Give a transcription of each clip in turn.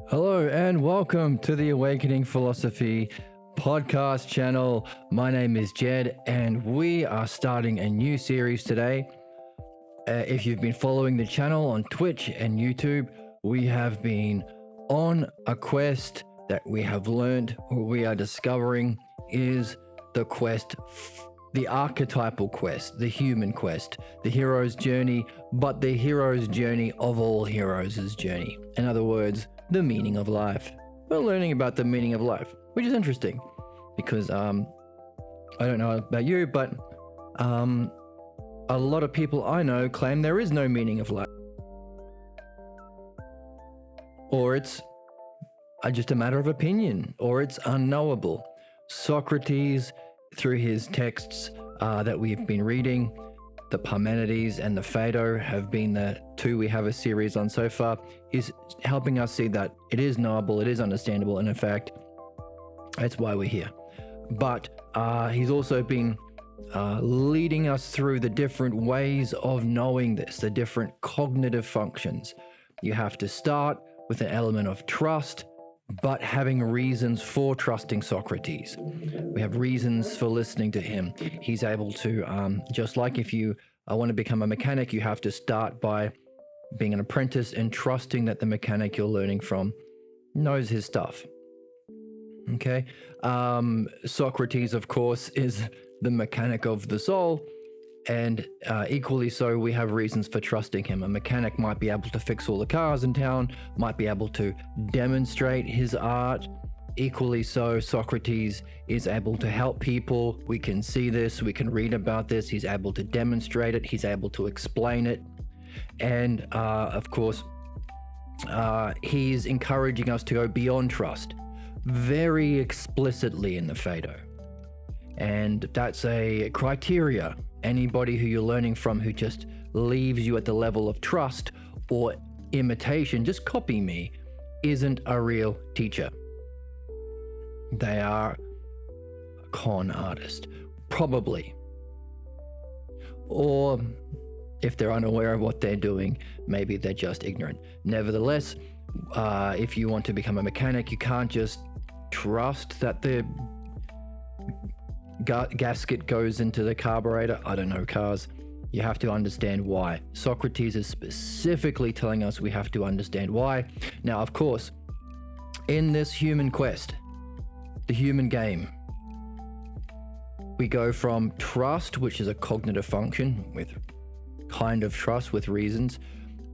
Hello and welcome to the Awakening Philosophy podcast channel. My name is Jed and we are starting a new series today. If you've been following the channel on Twitch and YouTube, we have been on a quest that we have learned or we are discovering is the quest, the archetypal quest, the human quest, the hero's journey, but the hero's journey of all heroes' journey. In other words, the meaning of life. We're learning about the meaning of life, which is interesting because I don't know about you, but a lot of people I know claim there is no meaning of life, or it's just a matter of opinion, or it's unknowable. Socrates, through his texts that we've been reading, the Parmenides and the Phaedo have been the two we have a series on so far, is helping us see that it is knowable, it is understandable, and in fact, that's why we're here. But he's also been leading us through the different ways of knowing this, the different cognitive functions. You have to start with an element of trust, but having reasons for trusting Socrates. We have reasons for listening to him. He's able to, just like if you want to become a mechanic, you have to start by being an apprentice and trusting that the mechanic you're learning from knows his stuff. Okay? Socrates, of course, is the mechanic of the soul, and equally so, we have reasons for trusting him. A mechanic might be able to fix all the cars in town, might be able to demonstrate his art. Equally so, Socrates is able to help people. We can see this, we can read about this. He's able to demonstrate it, he's able to explain it. And of course, he's encouraging us to go beyond trust very explicitly in the Phaedo. And that's a criteria. Anybody who you're learning from who just leaves you at the level of trust or imitation, just copy me, isn't a real teacher. They are a con artist, probably. Or if they're unaware of what they're doing, maybe they're just ignorant. Nevertheless, if you want to become a mechanic, you can't just trust that the gasket goes into the carburetor. I don't know cars. You have to understand why. Socrates is specifically telling us we have to understand why. Now, of course, in this human quest, the human game, we go from trust, which is a cognitive function with kind of trust with reasons,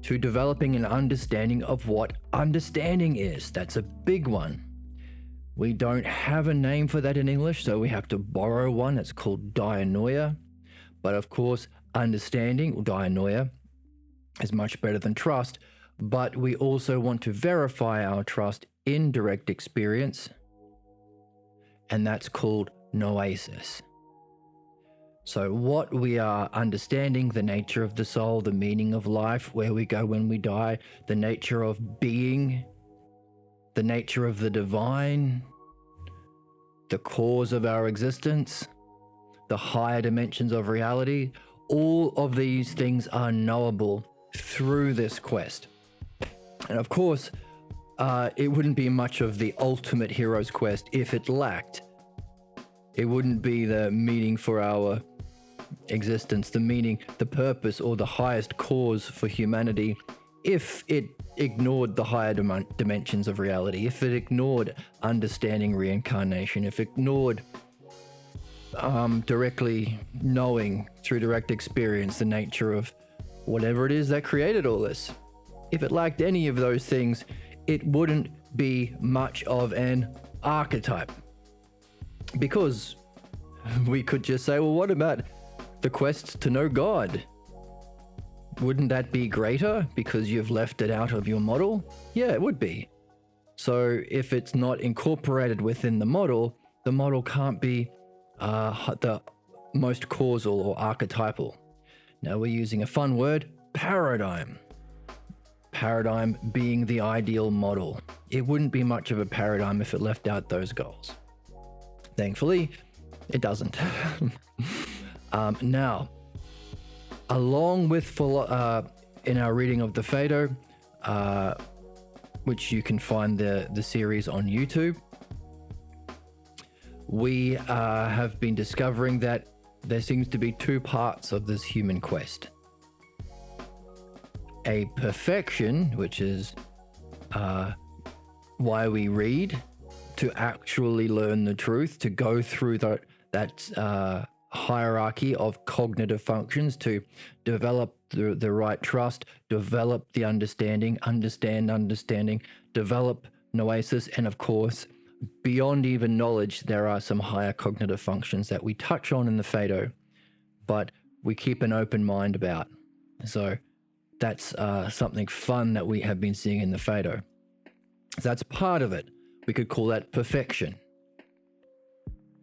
to developing an understanding of what understanding is. That's a big one. We don't have a name for that in English, so we have to borrow one. It's called dianoia. But of course, understanding, or dianoia, is much better than trust. But we also want to verify our trust in direct experience, and that's called noesis. So what we are understanding, the nature of the soul, the meaning of life, where we go when we die, the nature of being, the nature of the divine, the cause of our existence, the higher dimensions of reality, all of these things are knowable through this quest. And of course, it wouldn't be much of the ultimate hero's quest if it lacked. It wouldn't be the meaning for our existence, the meaning, the purpose, or the highest cause for humanity if it ignored the higher dimensions of reality, if it ignored understanding reincarnation, if it ignored directly knowing through direct experience the nature of whatever it is that created all this. If it lacked any of those things, it wouldn't be much of an archetype. Because we could just say, well, what about the quest to know God? Wouldn't that be greater because you've left it out of your model? Yeah, it would be. So if it's not incorporated within the model can't be the most causal or archetypal. Now we're using a fun word, paradigm. Paradigm being the ideal model. It wouldn't be much of a paradigm if it left out those goals. Thankfully, it doesn't. Now, along with in our reading of the Phaedo, which you can find the series on YouTube, we have been discovering that there seems to be two parts of this human quest. A perfection, which is why we read, to actually learn the truth, to go through that hierarchy of cognitive functions, to develop the right trust, develop the understanding, develop noesis, and of course, beyond even knowledge, there are some higher cognitive functions that we touch on in the Phaedo, but we keep an open mind about. So that's something fun that we have been seeing in the Phaedo. So that's part of it. We could call that perfection.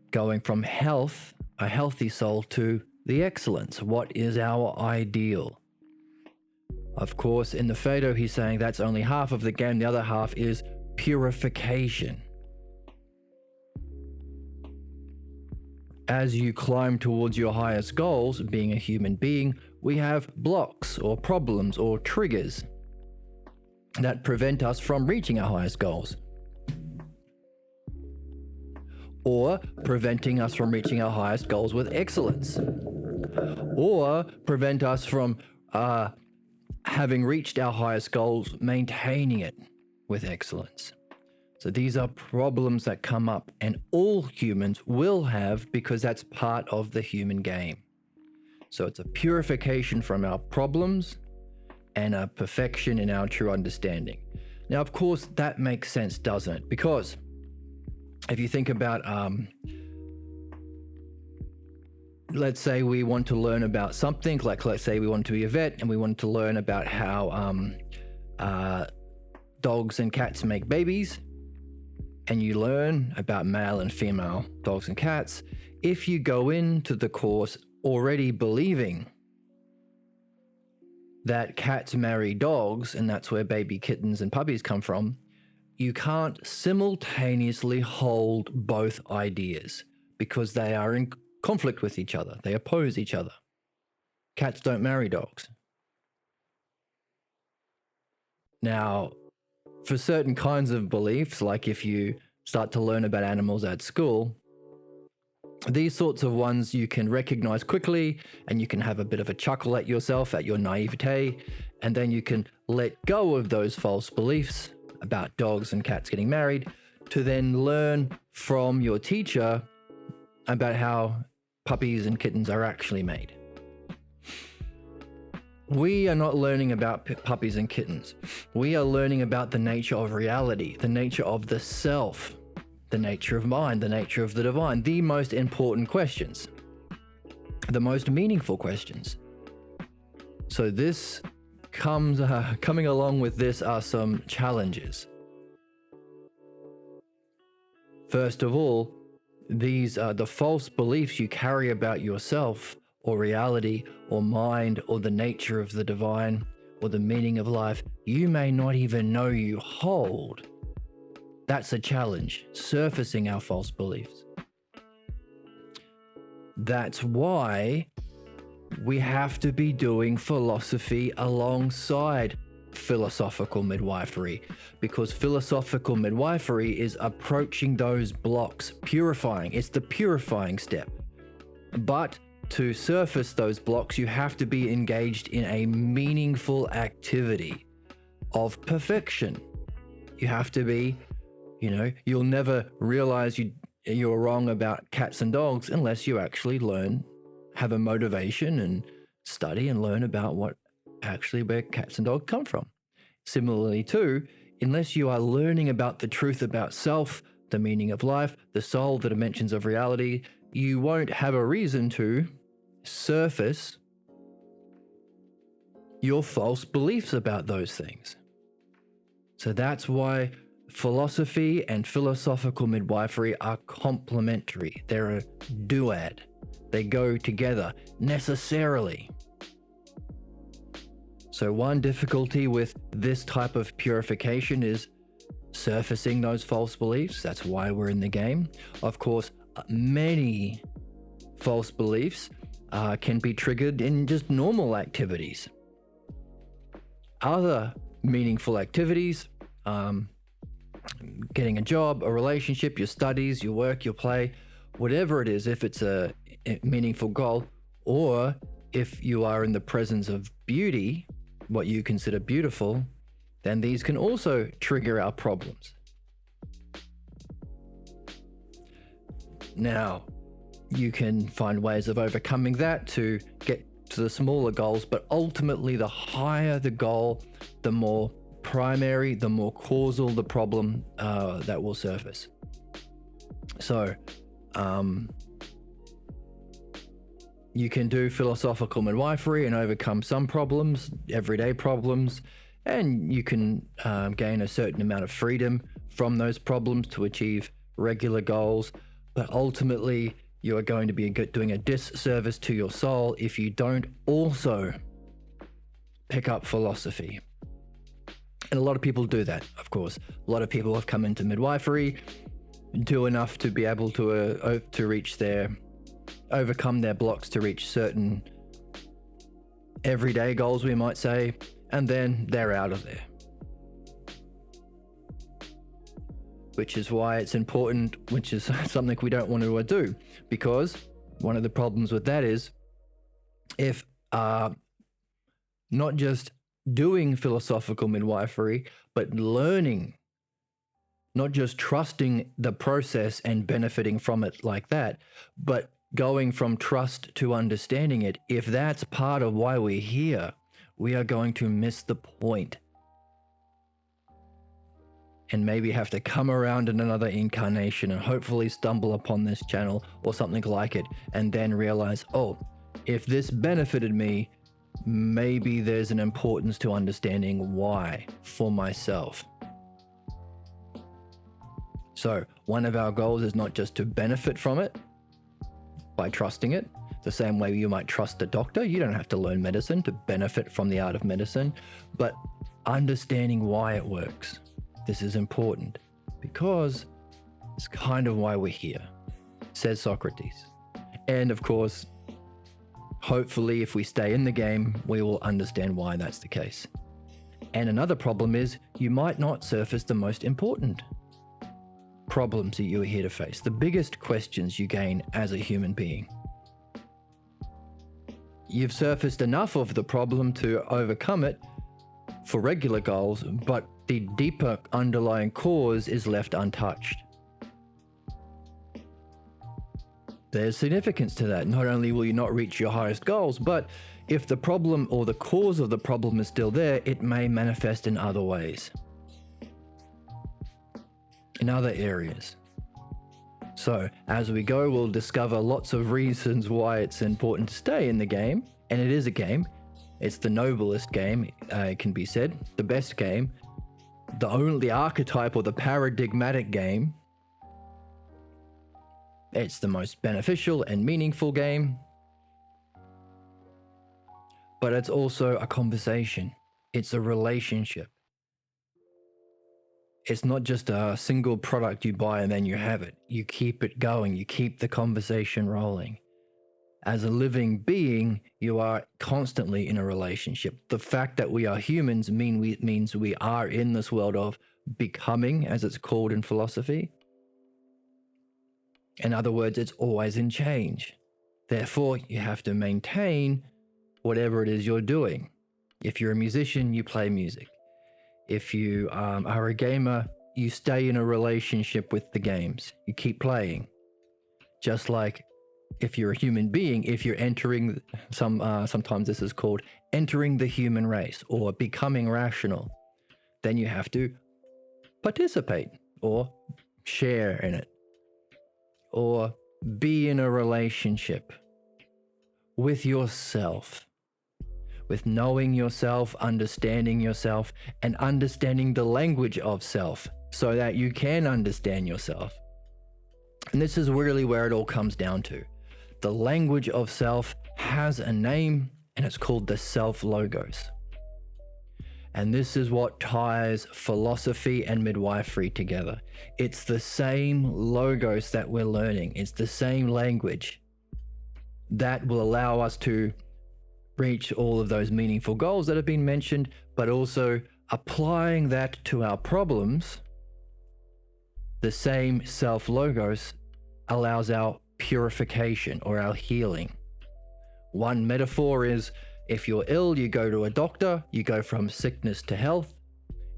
Going from health, a healthy soul, to the excellence. What is our ideal? Of course, in the Phaedo, he's saying that's only half of the game. The other half is purification. As you climb towards your highest goals, being a human being, we have blocks or problems or triggers that prevent us from reaching our highest goals, or preventing us from reaching our highest goals with excellence, or prevent us from having reached our highest goals, maintaining it with excellence. So these are problems that come up, and all humans will have, because that's part of the human game. So it's a purification from our problems and a perfection in our true understanding. Now, of course, that makes sense, doesn't it? Because if you think about, let's say we want to learn about something, like let's say we want to be a vet and we want to learn about how dogs and cats make babies, and you learn about male and female dogs and cats. If you go into the course already believing that cats marry dogs and that's where baby kittens and puppies come from, you can't simultaneously hold both ideas because they are in conflict with each other. They oppose each other. Cats don't marry dogs. Now, for certain kinds of beliefs, like if you start to learn about animals at school, these sorts of ones you can recognize quickly, and you can have a bit of a chuckle at yourself, at your naivete, and then you can let go of those false beliefs about dogs and cats getting married to then learn from your teacher about how puppies and kittens are actually made. We are not learning about puppies and kittens. We are learning about the nature of reality, the nature of the self, the nature of mind, the nature of the divine, the most important questions, the most meaningful questions. So this coming along with this are some challenges. First of all, these are the false beliefs you carry about yourself, or reality, or mind, or the nature of the divine, or the meaning of life, you may not even know you hold. That's a challenge, surfacing our false beliefs. That's why we have to be doing philosophy alongside philosophical midwifery, because philosophical midwifery is approaching those blocks, purifying. It's the purifying step. But to surface those blocks, you have to be engaged in a meaningful activity of perfection. You have to be, you'll never realize you're wrong about cats and dogs unless you actually have a motivation and study and learn about where cats and dogs come from. Similarly too, unless you are learning about the truth about self, the meaning of life, the soul, the dimensions of reality, you won't have a reason to surface your false beliefs about those things. So that's why philosophy and philosophical midwifery are complementary. They're a duad. They go together necessarily. So one difficulty with this type of purification is surfacing those false beliefs. That's why we're in the game. Of course, many false beliefs can be triggered in just normal activities. Other meaningful activities, getting a job, a relationship, your studies, your work, your play, whatever it is, if it's a meaningful goal, or if you are in the presence of beauty, what you consider beautiful, then these can also trigger our problems. Now, you can find ways of overcoming that to get to the smaller goals, but ultimately the higher the goal, the more primary, the more causal the problem that will surface. So, you can do philosophical midwifery and overcome some problems, everyday problems, and you can gain a certain amount of freedom from those problems to achieve regular goals. But ultimately, you are going to be doing a disservice to your soul if you don't also pick up philosophy. And a lot of people do that, of course. A lot of people have come into midwifery, do enough to be able to reach overcome their blocks to reach certain everyday goals, we might say, and then they're out of there. Which is why it's important, which is something we don't want to do, because one of the problems with that is if not just doing philosophical midwifery, but learning, not just trusting the process and benefiting from it like that, but going from trust to understanding it, if that's part of why we're here, we are going to miss the point. And maybe have to come around in another incarnation and hopefully stumble upon this channel or something like it, and then realize, oh, if this benefited me, maybe there's an importance to understanding why for myself. So one of our goals is not just to benefit from it by trusting it, the same way you might trust a doctor. You don't have to learn medicine to benefit from the art of medicine, but understanding why it works. This is important because it's kind of why we're here, says Socrates. And of course, hopefully if we stay in the game, we will understand why that's the case. And another problem is you might not surface the most important problems that you are here to face, the biggest questions you gain as a human being. You've surfaced enough of the problem to overcome it for regular goals, but the deeper underlying cause is left untouched. There's significance to that. Not only will you not reach your highest goals, but if the problem or the cause of the problem is still there, it may manifest in other ways, in other areas. So as we go, we'll discover lots of reasons why it's important to stay in the game. And it is a game. It's the noblest game, it can be said, the best game, the only archetype or the paradigmatic game. It's the most beneficial and meaningful game. But it's also a conversation. It's a relationship. It's not just a single product you buy and then you have it. You keep it going. You keep the conversation rolling. As a living being, you are constantly in a relationship. The fact that we are humans means we are in this world of becoming, as it's called in philosophy. In other words, it's always in change. Therefore, you have to maintain whatever it is you're doing. If you're a musician, you play music. If you are a gamer, you stay in a relationship with the games. You keep playing. Just like if you're a human being, if you're entering sometimes this is called entering the human race or becoming rational, then you have to participate or share in it or be in a relationship with yourself, with knowing yourself, understanding yourself, and understanding the language of self so that you can understand yourself. And this is really where it all comes down to. The language of self has a name, and it's called the self logos. And this is what ties philosophy and midwifery together. It's the same logos that we're learning. It's the same language that will allow us to reach all of those meaningful goals that have been mentioned, but also applying that to our problems. The same self-logos allows our purification or our healing. One metaphor is, if you're ill, you go to a doctor, you go from sickness to health,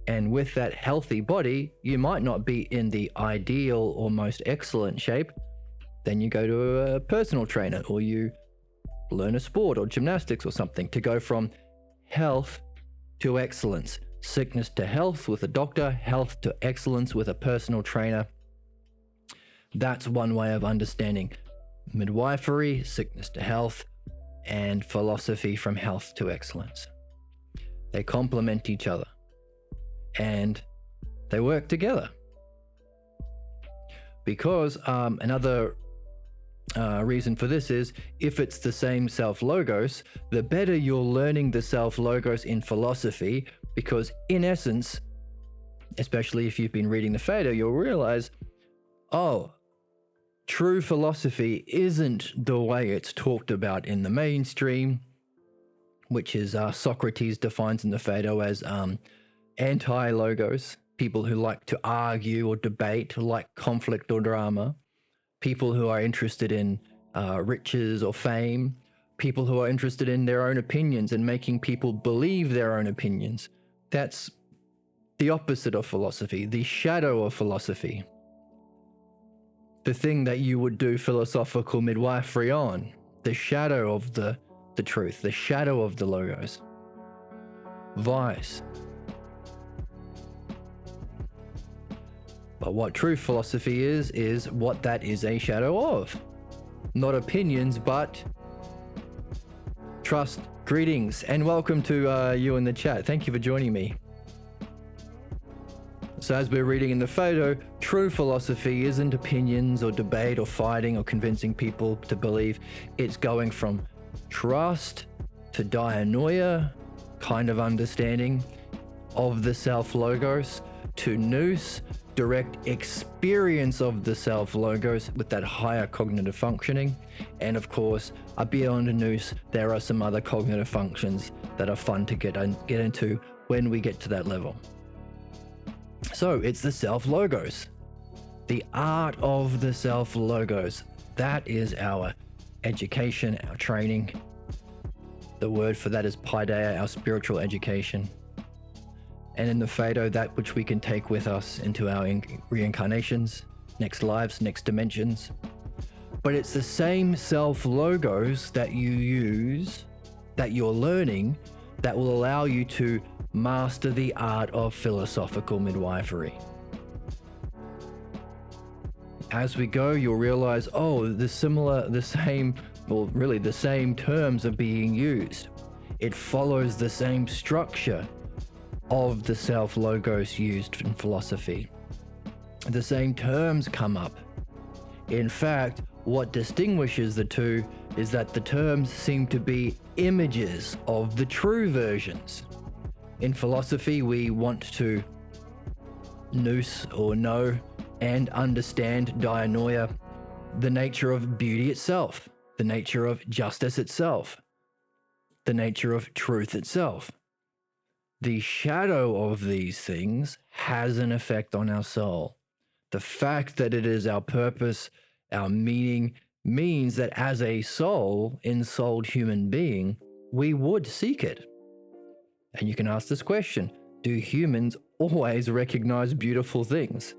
and with that healthy body, you might not be in the ideal or most excellent shape. Then you go to a personal trainer, or you learn a sport or gymnastics or something to go from health to excellence. Sickness to health with a doctor, health to excellence with a personal trainer. That's one way of understanding midwifery, sickness to health, and philosophy from health to excellence. They complement each other and they work together. Because another reason for this is, if it's the same self-logos, the better you're learning the self-logos in philosophy, because in essence, especially if you've been reading the Phaedo, you'll realize, oh, true philosophy isn't the way it's talked about in the mainstream, which is Socrates defines in the Phaedo as anti-logos, people who like to argue or debate, like conflict or drama, people who are interested in riches or fame, people who are interested in their own opinions and making people believe their own opinions. That's the opposite of philosophy, the shadow of philosophy. The thing that you would do philosophical midwifery on, the shadow of the truth, the shadow of the logos. Vice. But what true philosophy is what that is a shadow of. Not opinions, but trust. Greetings and welcome to you in the chat. Thank you for joining me. So as we're reading in the Phaedo, true philosophy isn't opinions or debate or fighting or convincing people to believe. It's going from trust to dianoia, kind of understanding of the self-logos, to nous, direct experience of the self-logos with that higher cognitive functioning. And of course, beyond nous, there are some other cognitive functions that are fun to get into when we get to that level. So it's the self-logos, the art of the self-logos. That is our education, our training. The word for that is paideia, our spiritual education. And in the Phaedo, that which we can take with us into our reincarnations, next lives, next dimensions. But it's the same self-logos that you use, that you're learning, that will allow you to master the art of philosophical midwifery. As we go, you'll realize, oh, the same terms are being used. It follows the same structure of the self-logos used in philosophy. The same terms come up. In fact, what distinguishes the two is that the terms seem to be images of the true versions. In philosophy, we want to nous or know and understand dianoia, the nature of beauty itself, the nature of justice itself, the nature of truth itself. The shadow of these things has an effect on our soul. The fact that it is our purpose, our meaning, means that as a soul, ensouled human being, we would seek it. And you can ask this question: do humans always recognize beautiful things?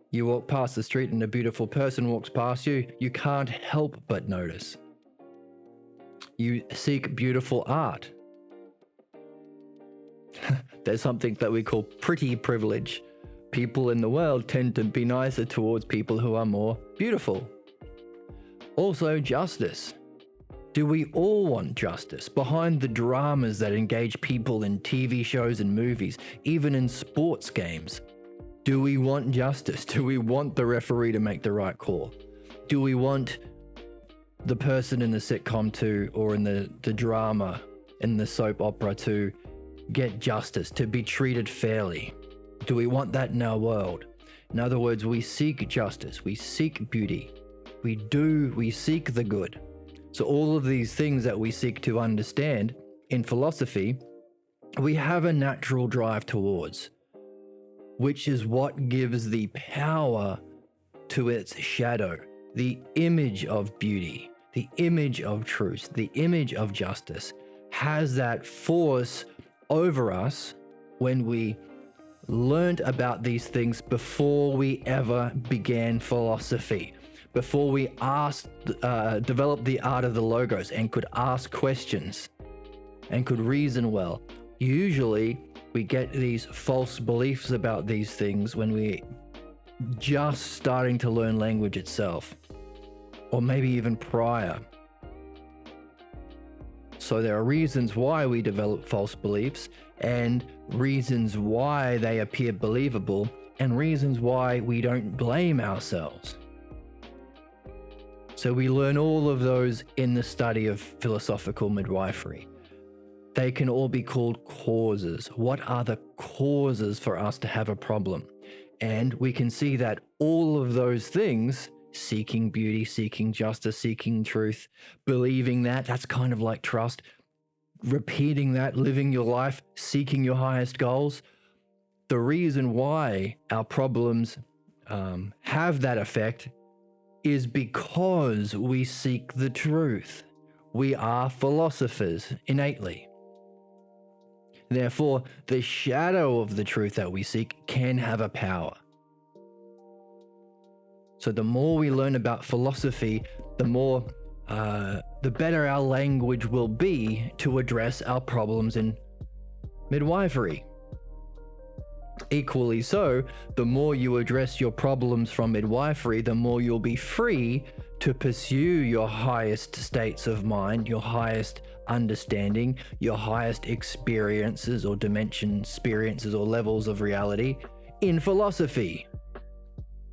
You walk past the street and a beautiful person walks past you, you can't help but notice. You seek beautiful art. There's something that we call pretty privilege. People in the world tend to be nicer towards people who are more beautiful. Also, justice. Do we all want justice? Behind the dramas that engage people in TV shows and movies, even in sports games, do we want justice? Do we want the referee to make the right call? Do we want the person in the sitcom or in the drama, in the soap opera to get justice, to be treated fairly? Do we want that in our world? In other words, we seek justice, we seek beauty, we seek the good. So all of these things that we seek to understand in philosophy, we have a natural drive towards, which is what gives the power to its shadow, the image of beauty, the image of truth, the image of justice has that force over us when we learned about these things before we ever began philosophy, before we developed the art of the logos and could ask questions and could reason well. Usually we get these false beliefs about these things when we just starting to learn language itself, or maybe even prior. So there are reasons why we develop false beliefs, and reasons why they appear believable, and reasons why we don't blame ourselves. So we learn all of those in the study of philosophical midwifery. They can all be called causes. What are the causes for us to have a problem? And we can see that all of those things, seeking beauty, seeking justice, seeking truth, believing that's kind of like trust, repeating that, living your life, seeking your highest goals. The reason why our problems have that effect is because we seek the truth. We are philosophers innately. Therefore, the shadow of the truth that we seek can have a power. So the more we learn about philosophy, the better our language will be to address our problems in midwifery. Equally so, the more you address your problems from midwifery, the more you'll be free to pursue your highest states of mind, your highest understanding, your highest experiences or experiences or levels of reality in philosophy.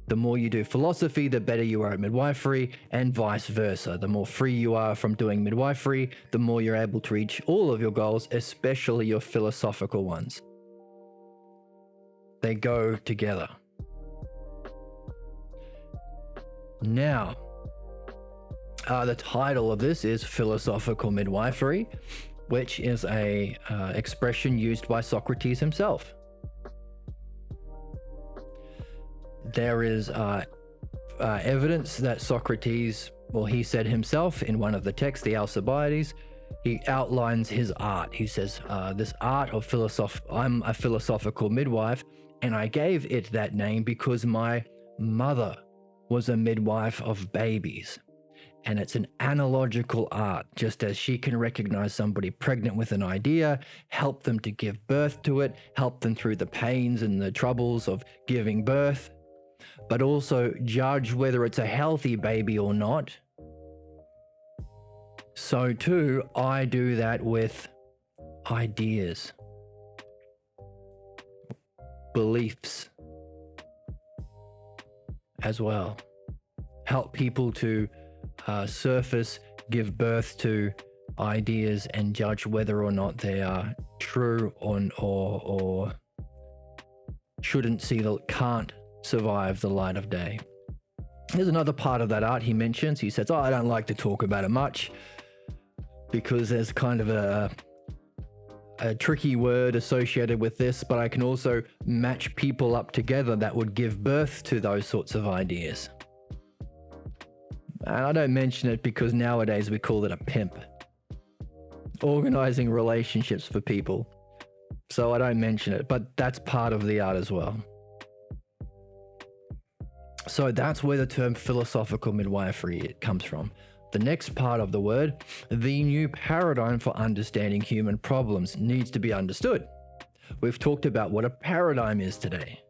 The more you do philosophy, the better you are at midwifery, and vice versa. The more free you are from doing midwifery, the more you're able to reach all of your goals, especially your philosophical ones. They go together. Now, the title of this is Philosophical Midwifery, which is a expression used by Socrates himself. There is evidence that Socrates, he said himself in one of the texts, the Alcibiades, he outlines his art. He says, this art of I'm a philosophical midwife, and I gave it that name because my mother was a midwife of babies. And it's an analogical art, just as she can recognize somebody pregnant with an idea, help them to give birth to it, help them through the pains and the troubles of giving birth, but also judge whether it's a healthy baby or not. So too, I do that with ideas, beliefs as well. Help people to surface, give birth to ideas and judge whether or not they are true or can't survive the light of day. There's another part of that art he mentions. He says, I don't like to talk about it much because there's kind of a tricky word associated with this, but I can also match people up together that would give birth to those sorts of ideas. And I don't mention it because nowadays we call it a pimp. Organizing relationships for people. So I don't mention it, but that's part of the art as well. So that's where the term philosophical midwifery comes from. The next part of the word, the new paradigm for understanding human problems, needs to be understood. We've talked about what a paradigm is today.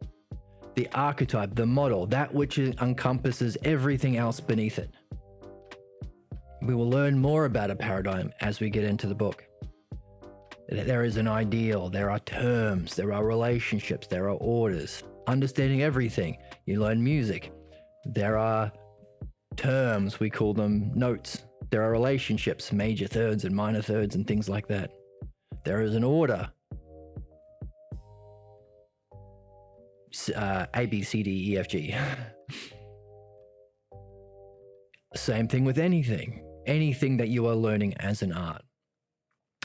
The archetype, the model, that which encompasses everything else beneath it. We will learn more about a paradigm as we get into the book. There is an ideal, there are terms, there are relationships, there are orders. Understanding everything. You learn music. There are terms, we call them notes. There are relationships, major thirds and minor thirds and things like that. There is an order. A, B, C, D, E, F, G. Same thing with anything that you are learning as an art.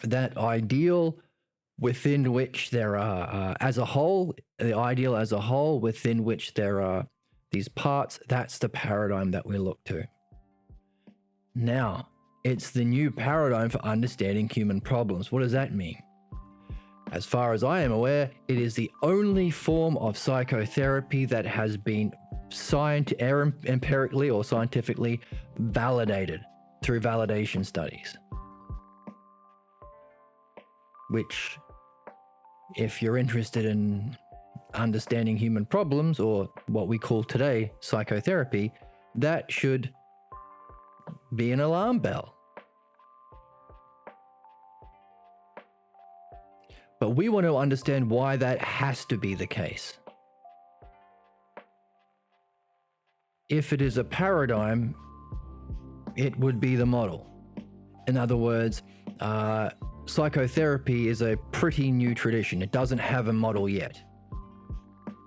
That ideal within which there are, as a whole, the ideal as a whole within which there are these parts, that's the paradigm that we look to. Now, it's the new paradigm for understanding human problems. What does that mean? As far as I am aware, it is the only form of psychotherapy that has been empirically or scientifically validated through validation studies. Which, if you're interested in understanding human problems, or what we call today psychotherapy, that should be an alarm bell. But we want to understand why that has to be the case. If it is a paradigm, it would be the model. In other words, psychotherapy is a pretty new tradition. It doesn't have a model yet.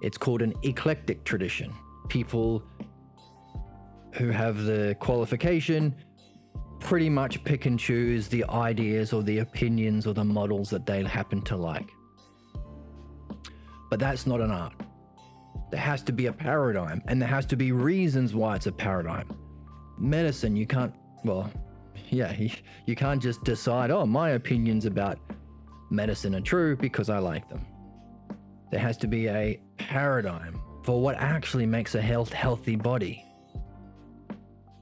It's called an eclectic tradition. People who have the qualification pretty much pick and choose the ideas or the opinions or the models that they happen to like. But that's not an art. There has to be a paradigm, and there has to be reasons why it's a paradigm. Medicine, you can't just decide, oh, my opinions about medicine are true because I like them. There has to be a paradigm for what actually makes a healthy body.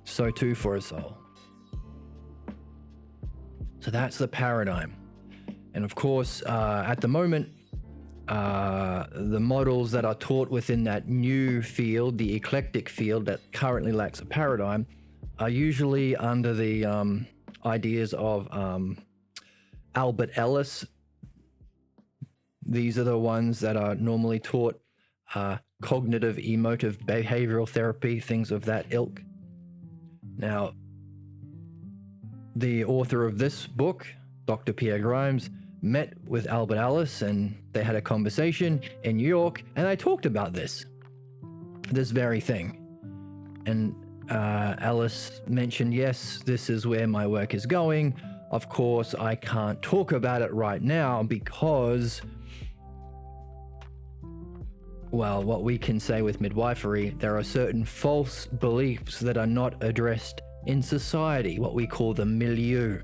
So too for a soul. So that's the paradigm. And of course, at the moment, the models that are taught within that new field, the eclectic field that currently lacks a paradigm, are usually under the ideas of Albert Ellis. These are the ones that are normally taught cognitive emotive behavioral therapy, things of that ilk. Now, the author of this book, Dr. Pierre Grimes, met with Albert Ellis, and they had a conversation in New York, and they talked about this very thing. And Ellis mentioned, yes, this is where my work is going. Of course, I can't talk about it right now because, well, what we can say with midwifery, there are certain false beliefs that are not addressed in society, what we call the milieu.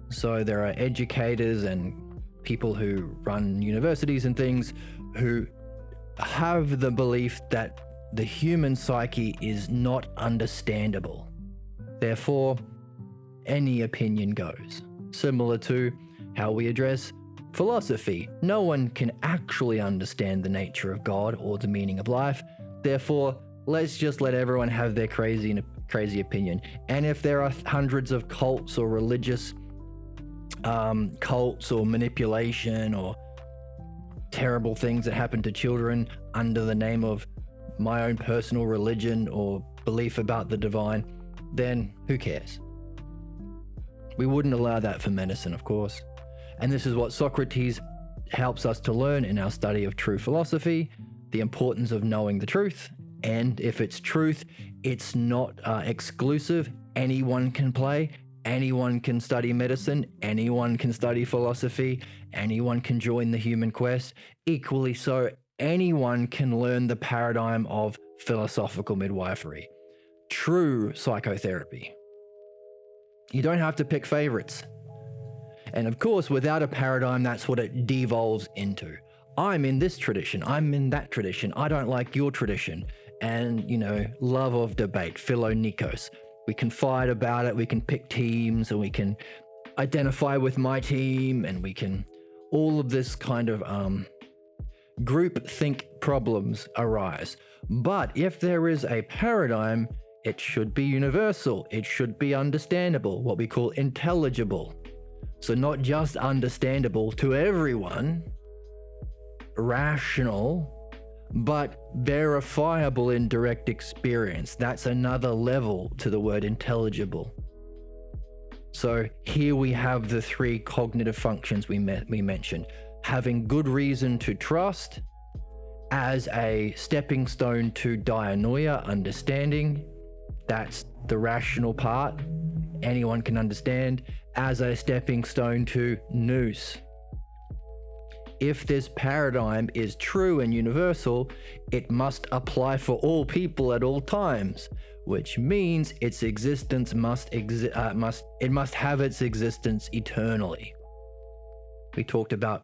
So there are educators and people who run universities and things who have the belief that the human psyche is not understandable. Therefore, any opinion goes. Similar to how we address philosophy. No one can actually understand the nature of God or the meaning of life. Therefore, let's just let everyone have their crazy opinion. And if there are hundreds of cults or religious cults or manipulation or terrible things that happen to children under the name of my own personal religion or belief about the divine, then who cares? We wouldn't allow that for medicine, of course. And this is what Socrates helps us to learn in our study of true philosophy, the importance of knowing the truth. And if it's truth, it's not exclusive. Anyone can play. Anyone can study medicine. Anyone can study philosophy. Anyone can join the human quest. Equally so, anyone can learn the paradigm of philosophical midwifery. True psychotherapy. You don't have to pick favorites. And of course, without a paradigm, that's what it devolves into. I'm in this tradition. I'm in that tradition. I don't like your tradition. And, love of debate, philonikos. We can fight about it. We can pick teams, and we can identify with my team, and we can, all of this kind of group think problems arise. But if there is a paradigm, it should be universal. It should be understandable, what we call intelligible. So not just understandable to everyone, rational, but verifiable in direct experience. That's another level to the word intelligible. So here we have the three cognitive functions we mentioned. having good reason to trust as a stepping stone to dianoia, understanding. That's the rational part. Anyone can understand, as a stepping stone to nous. If this paradigm is true and universal, it must apply for all people at all times, which means its existence must have its existence eternally. We talked about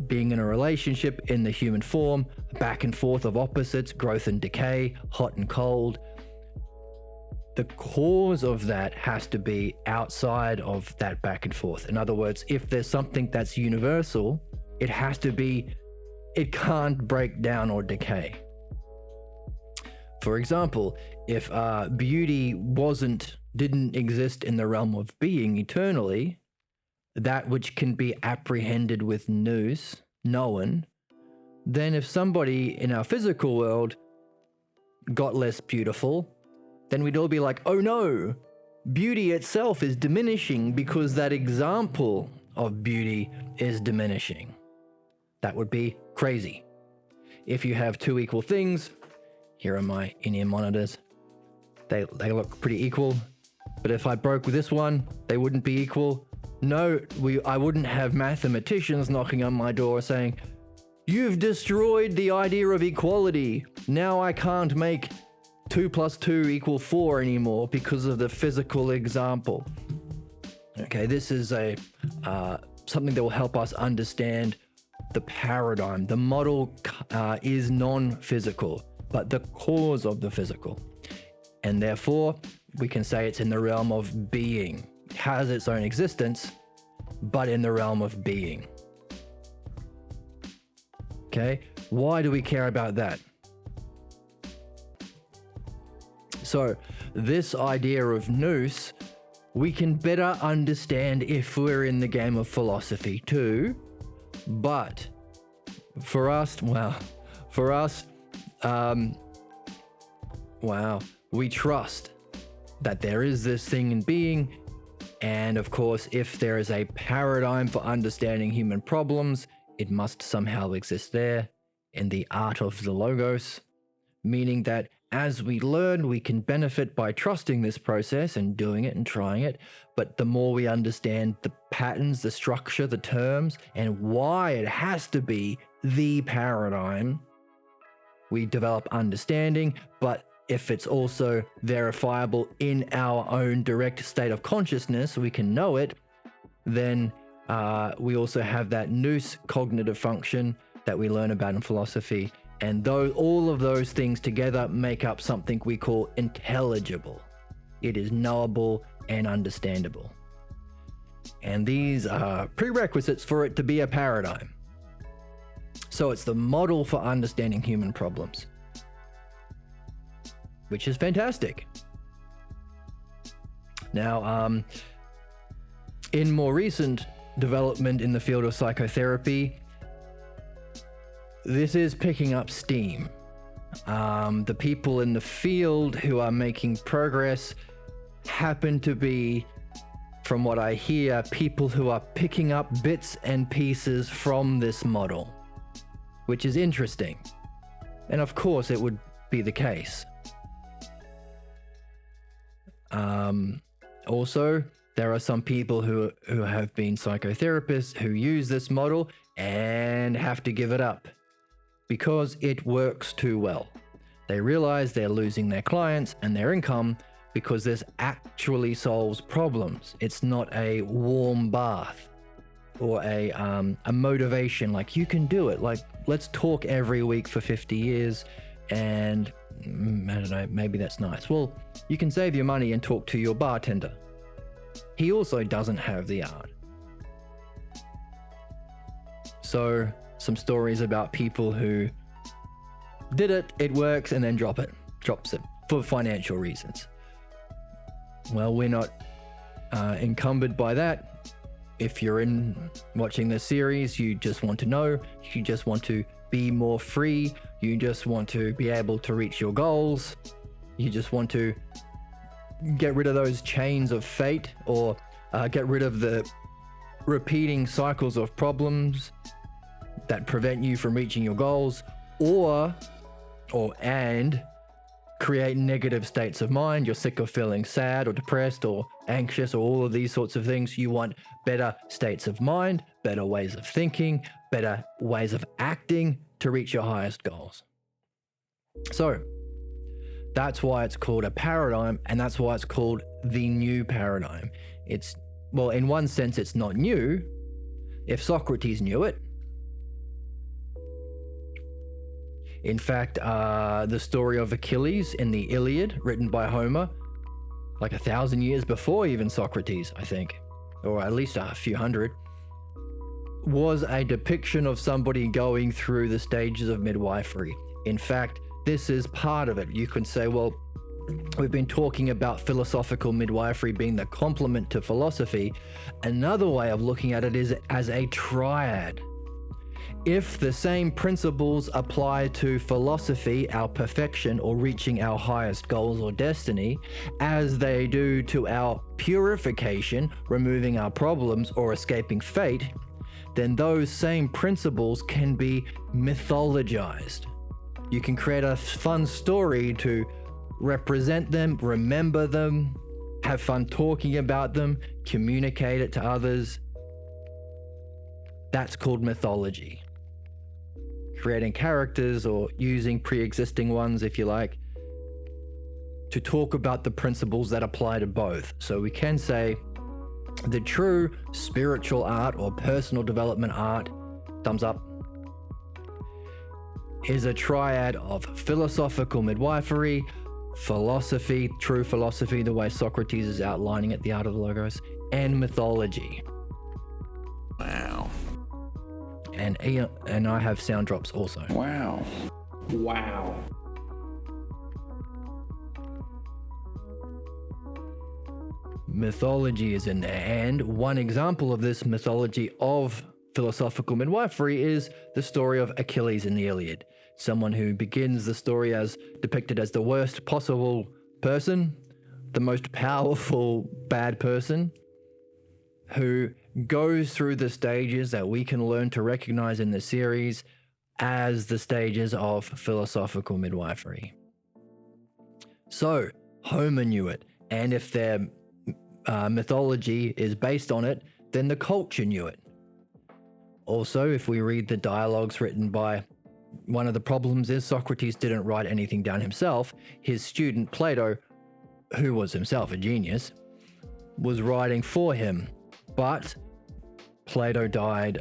being in a relationship in the human form, back and forth of opposites, growth and decay, hot and cold. The cause of that has to be outside of that back and forth. In other words, if there's something that's universal, it can't break down or decay. For example, if beauty didn't exist in the realm of being eternally, that which can be apprehended with nous, known, then if somebody in our physical world got less beautiful, then we'd all be like, oh no, beauty itself is diminishing because that example of beauty is diminishing. That would be crazy. If you have two equal things, here are my in-ear monitors, they look pretty equal, but if I broke this one, they wouldn't be equal. No, I wouldn't have mathematicians knocking on my door saying, you've destroyed the idea of equality. Now I can't make 2 + 2 = 4 anymore because of the physical example. Okay, this is something that will help us understand the paradigm. The model is non-physical, but the cause of the physical. And therefore, we can say it's in the realm of being. It has its own existence, but in the realm of being. Okay, why do we care about that? So this idea of nous, we can better understand if we're in the game of philosophy too. But for us, we trust that there is this thing in being. And of course, if there is a paradigm for understanding human problems, it must somehow exist there in the art of the logos, meaning that as we learn, we can benefit by trusting this process and doing it and trying it. But the more we understand the patterns, the structure, the terms, and why it has to be the paradigm, we develop understanding. But if it's also verifiable in our own direct state of consciousness, we can know it, then we also have that nous cognitive function that we learn about in philosophy. And all of those things together make up something we call intelligible. It is knowable and understandable. And these are prerequisites for it to be a paradigm. So it's the model for understanding human problems, which is fantastic. Now, in more recent development in the field of psychotherapy, this is picking up steam. The people in the field who are making progress happen to be, from what I hear, people who are picking up bits and pieces from this model, which is interesting. And of course, it would be the case. Also, there are some people who have been psychotherapists who use this model and have to give it up because it works too well. They realize they're losing their clients and their income because this actually solves problems. It's not a warm bath or a motivation like you can do it. Like, let's talk every week for 50 years and I don't know, maybe that's nice. Well, you can save your money and talk to your bartender. He also doesn't have the art. So, some stories about people who did it, it works, and then drops it for financial reasons. Well, we're not encumbered by that. If you're watching this series, you just want to know, you just want to be more free, you just want to be able to reach your goals, you just want to get rid of those chains of fate, or get rid of the repeating cycles of problems, that prevent you from reaching your goals, and create negative states of mind. You're sick of feeling sad or depressed or anxious or all of these sorts of things. You want better states of mind, better ways of thinking, better ways of acting to reach your highest goals. So that's why it's called a paradigm, and that's why it's called the new paradigm. Well, in one sense, it's not new. If Socrates knew it, in fact, the story of Achilles in the Iliad, written by Homer, like 1,000 years before even Socrates, I think, or at least a few hundred, was a depiction of somebody going through the stages of midwifery. In fact, this is part of it. You can say, well, we've been talking about philosophical midwifery being the complement to philosophy. Another way of looking at it is as a triad. If the same principles apply to philosophy, our perfection or reaching our highest goals or destiny, as they do to our purification, removing our problems or escaping fate, then those same principles can be mythologized. You can create a fun story to represent them, remember them, have fun talking about them, communicate it to others. That's called mythology. Creating characters or using pre-existing ones, if you like, to talk about the principles that apply to both. So we can say the true spiritual art or personal development art, thumbs up, is a triad of philosophical midwifery, philosophy, true philosophy, the way Socrates is outlining it, the art of the logos, and mythology. Wow. And I have sound drops also. Wow. Wow. Mythology is in there, and one example of this mythology of philosophical midwifery is the story of Achilles in the Iliad. Someone who begins the story as depicted as the worst possible person, the most powerful bad person, who goes through the stages that we can learn to recognize in the series as the stages of philosophical midwifery. So Homer knew it, and if their mythology is based on it, then the culture knew it. Also, if we read the dialogues written by, one of the problems is Socrates didn't write anything down himself. His student Plato, who was himself a genius, was writing for him. But Plato died,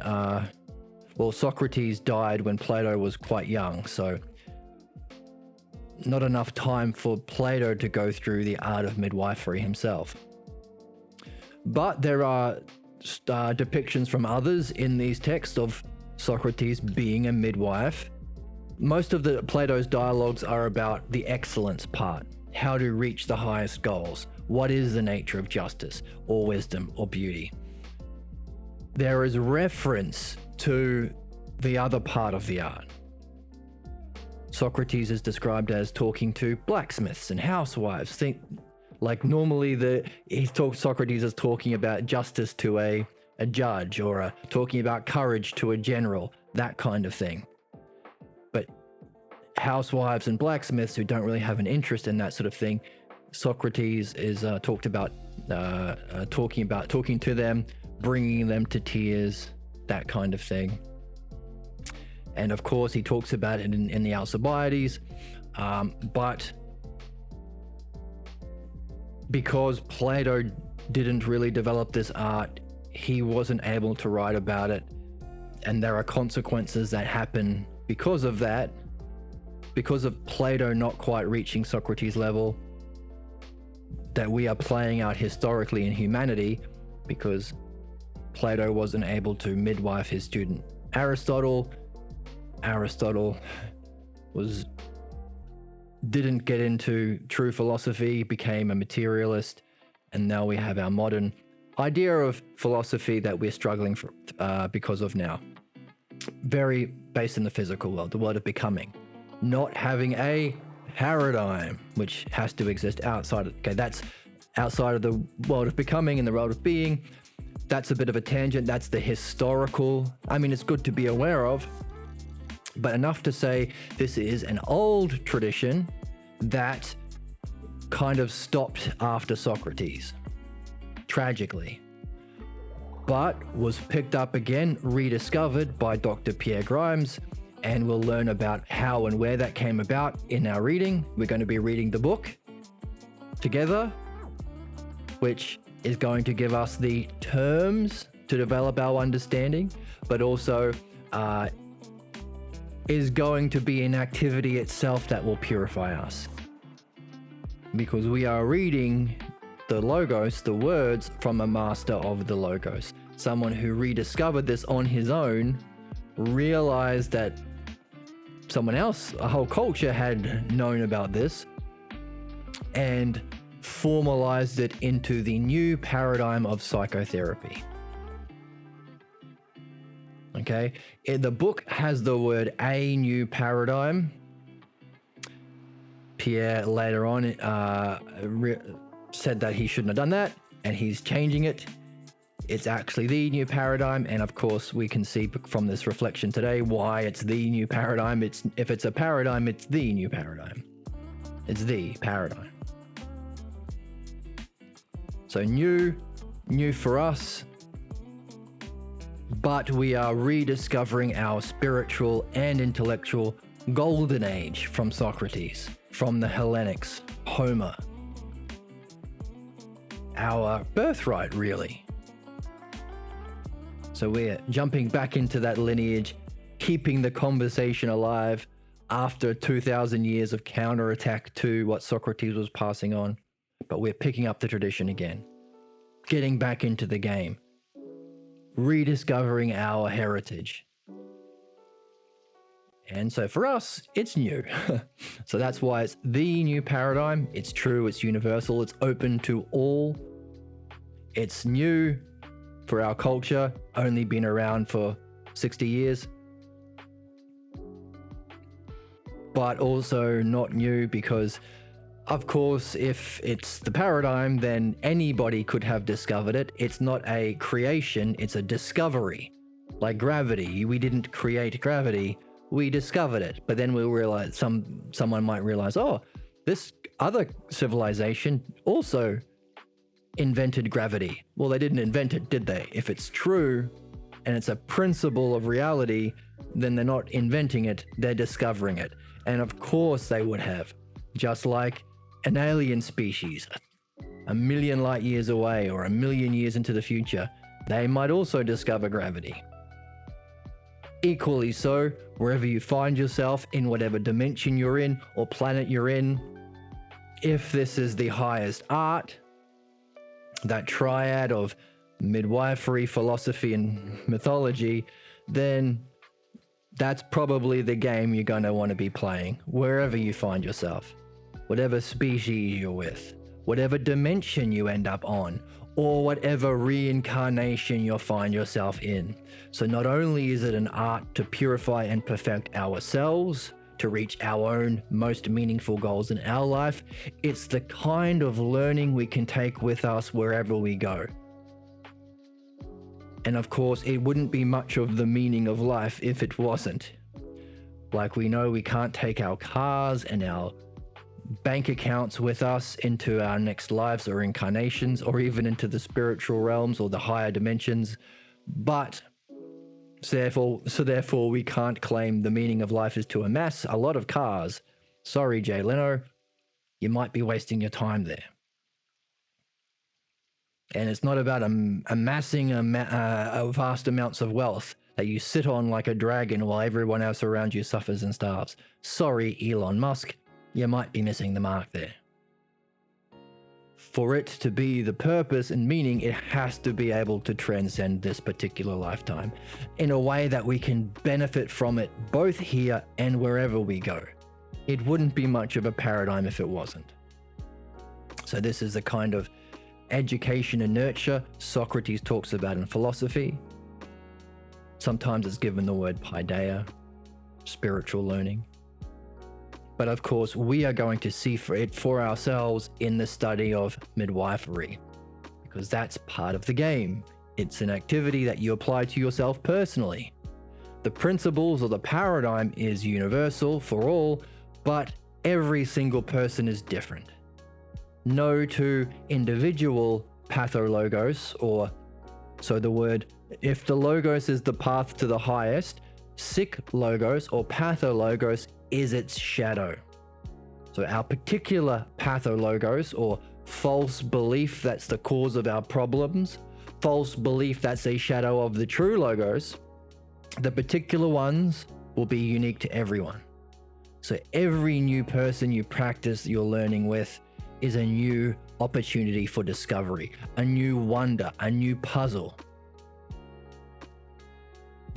Socrates died when Plato was quite young, so not enough time for Plato to go through the art of midwifery himself. But there are depictions from others in these texts of Socrates being a midwife. Most of Plato's dialogues are about the excellence part, how to reach the highest goals, what is the nature of justice or wisdom or beauty. There is reference to the other part of the art. Socrates is described as talking to blacksmiths and housewives. Socrates is talking about justice to a judge, or talking about courage to a general, that kind of thing. But housewives and blacksmiths who don't really have an interest in that sort of thing, Socrates is talking to them, bringing them to tears, that kind of thing. And of course, he talks about it in the Alcibiades, but because Plato didn't really develop this art, he wasn't able to write about it, and there are consequences that happen because of that, because of Plato not quite reaching Socrates' level, that we are playing out historically in humanity, because Plato wasn't able to midwife his student Aristotle. Aristotle didn't get into true philosophy, became a materialist, and now we have our modern idea of philosophy that we're struggling for, because of now. Very based in the physical world, the world of becoming, not having a paradigm which has to exist outside of, that's outside of the world of becoming and the world of being. that's a bit of a tangent. That's the historical. I mean, it's good to be aware of, but enough to say this is an old tradition that kind of stopped after Socrates, tragically, but was picked up again, rediscovered by Dr. Pierre Grimes, and we'll learn about how and where that came about in our reading. We're going to be reading the book together, which is going to give us the terms to develop our understanding, but also is going to be an activity itself that will purify us. Because we are reading the Logos, the words from a master of the Logos. Someone who rediscovered this on his own, realized that someone else, a whole culture, had known about this, and formalized it into the new paradigm of psychotherapy. Okay, the book has the word "a new paradigm." Pierre later on said that he shouldn't have done that, and he's changing it. It's actually the new paradigm, and of course we can see from this reflection today why it's the new paradigm. If it's a paradigm, it's the new paradigm. It's the paradigm. So new for us, but we are rediscovering our spiritual and intellectual golden age from Socrates, from the Hellenics, Homer. Our birthright, really. So we're jumping back into that lineage, keeping the conversation alive after 2,000 years of counterattack to what Socrates was passing on. But we're picking up the tradition again, getting back into the game, rediscovering our heritage. And so for us, it's new. So that's why it's the new paradigm. It's true, it's universal, it's open to all. It's new for our culture, only been around for 60 years. But also not new because, of course, if it's the paradigm, then anybody could have discovered it. It's not a creation, it's a discovery. Like gravity, we didn't create gravity, we discovered it. But then we'll realize, someone might realize, oh, this other civilization also invented gravity. Well, they didn't invent it, did they? If it's true and it's a principle of reality, then they're not inventing it, they're discovering it. And of course they would have, just like an alien species, a million light years away or a million years into the future, they might also discover gravity. Equally so, wherever you find yourself, in whatever dimension you're in or planet you're in, if this is the highest art, that triad of midwifery, philosophy, and mythology, then that's probably the game you're going to want to be playing, wherever you find yourself, whatever species you're with, whatever dimension you end up on, or whatever reincarnation you'll find yourself in. So not only is it an art to purify and perfect ourselves, to reach our own most meaningful goals in our life, it's the kind of learning we can take with us wherever we go. And of course, it wouldn't be much of the meaning of life if it wasn't. Like, we know we can't take our cars and our bank accounts with us into our next lives or incarnations, or even into the spiritual realms or the higher dimensions, but therefore we can't claim the meaning of life is to amass a lot of cars. Sorry, Jay Leno, you might be wasting your time there. And it's not about amassing vast amounts of wealth that you sit on like a dragon while everyone else around you suffers and starves. Sorry, Elon Musk, you might be missing the mark there. For it to be the purpose and meaning, it has to be able to transcend this particular lifetime in a way that we can benefit from it both here and wherever we go. It wouldn't be much of a paradigm if it wasn't. So this is the kind of education and nurture Socrates talks about in philosophy. Sometimes it's given the word paideia, spiritual learning. But of course, we are going to see for ourselves in the study of midwifery, because that's part of the game. It's an activity that you apply to yourself personally. The principles or the paradigm is universal for all, but every single person is different. No two individual pathologos, or so the word, if the logos is the path to the highest, sick logos or pathologos is its shadow. So our particular pathologos, or false belief that's the cause of our problems, false belief that's a shadow of the true logos, the particular ones will be unique to everyone. So every new person you practice your learning with is a new opportunity for discovery, a new wonder, a new puzzle.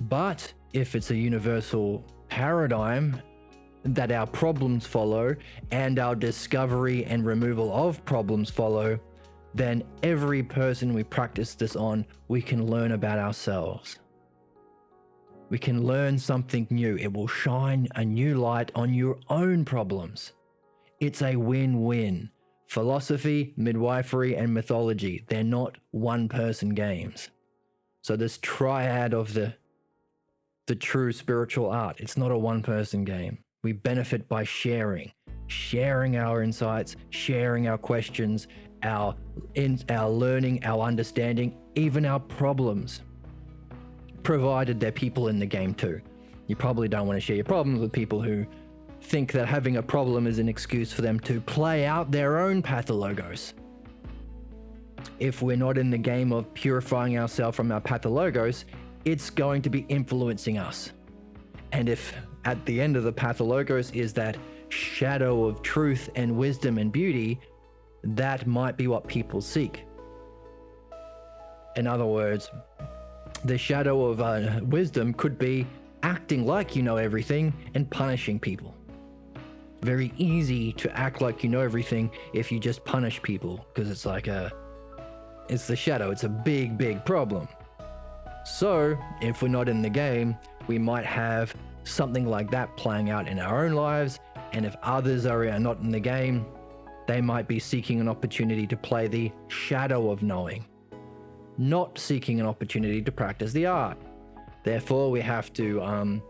But if it's a universal paradigm that our problems follow and our discovery and removal of problems follow, then every person we practice this on, we can learn about ourselves. We can learn something new. It will shine a new light on your own problems. It's a win-win. Philosophy, midwifery, and mythology, they're not one-person games. So this triad of the true spiritual art, it's not a one-person game. We benefit by sharing our insights, sharing our questions, our learning, our understanding, even our problems, provided they're people in the game too. You probably don't want to share your problems with people who think that having a problem is an excuse for them to play out their own pathologos. If we're not in the game of purifying ourselves from our pathologos, it's going to be influencing us. And if at the end of the pathologos is that shadow of truth and wisdom and beauty, that might be what people seek. In other words, the shadow of wisdom could be acting like you know everything and punishing people. Very easy to act like you know everything if you just punish people, because it's like it's the shadow. It's a big, big problem. So if we're not in the game, we might have something like that playing out in our own lives. And if others are not in the game, they might be seeking an opportunity to play the shadow of knowing, not seeking an opportunity to practice the art. Therefore, we have to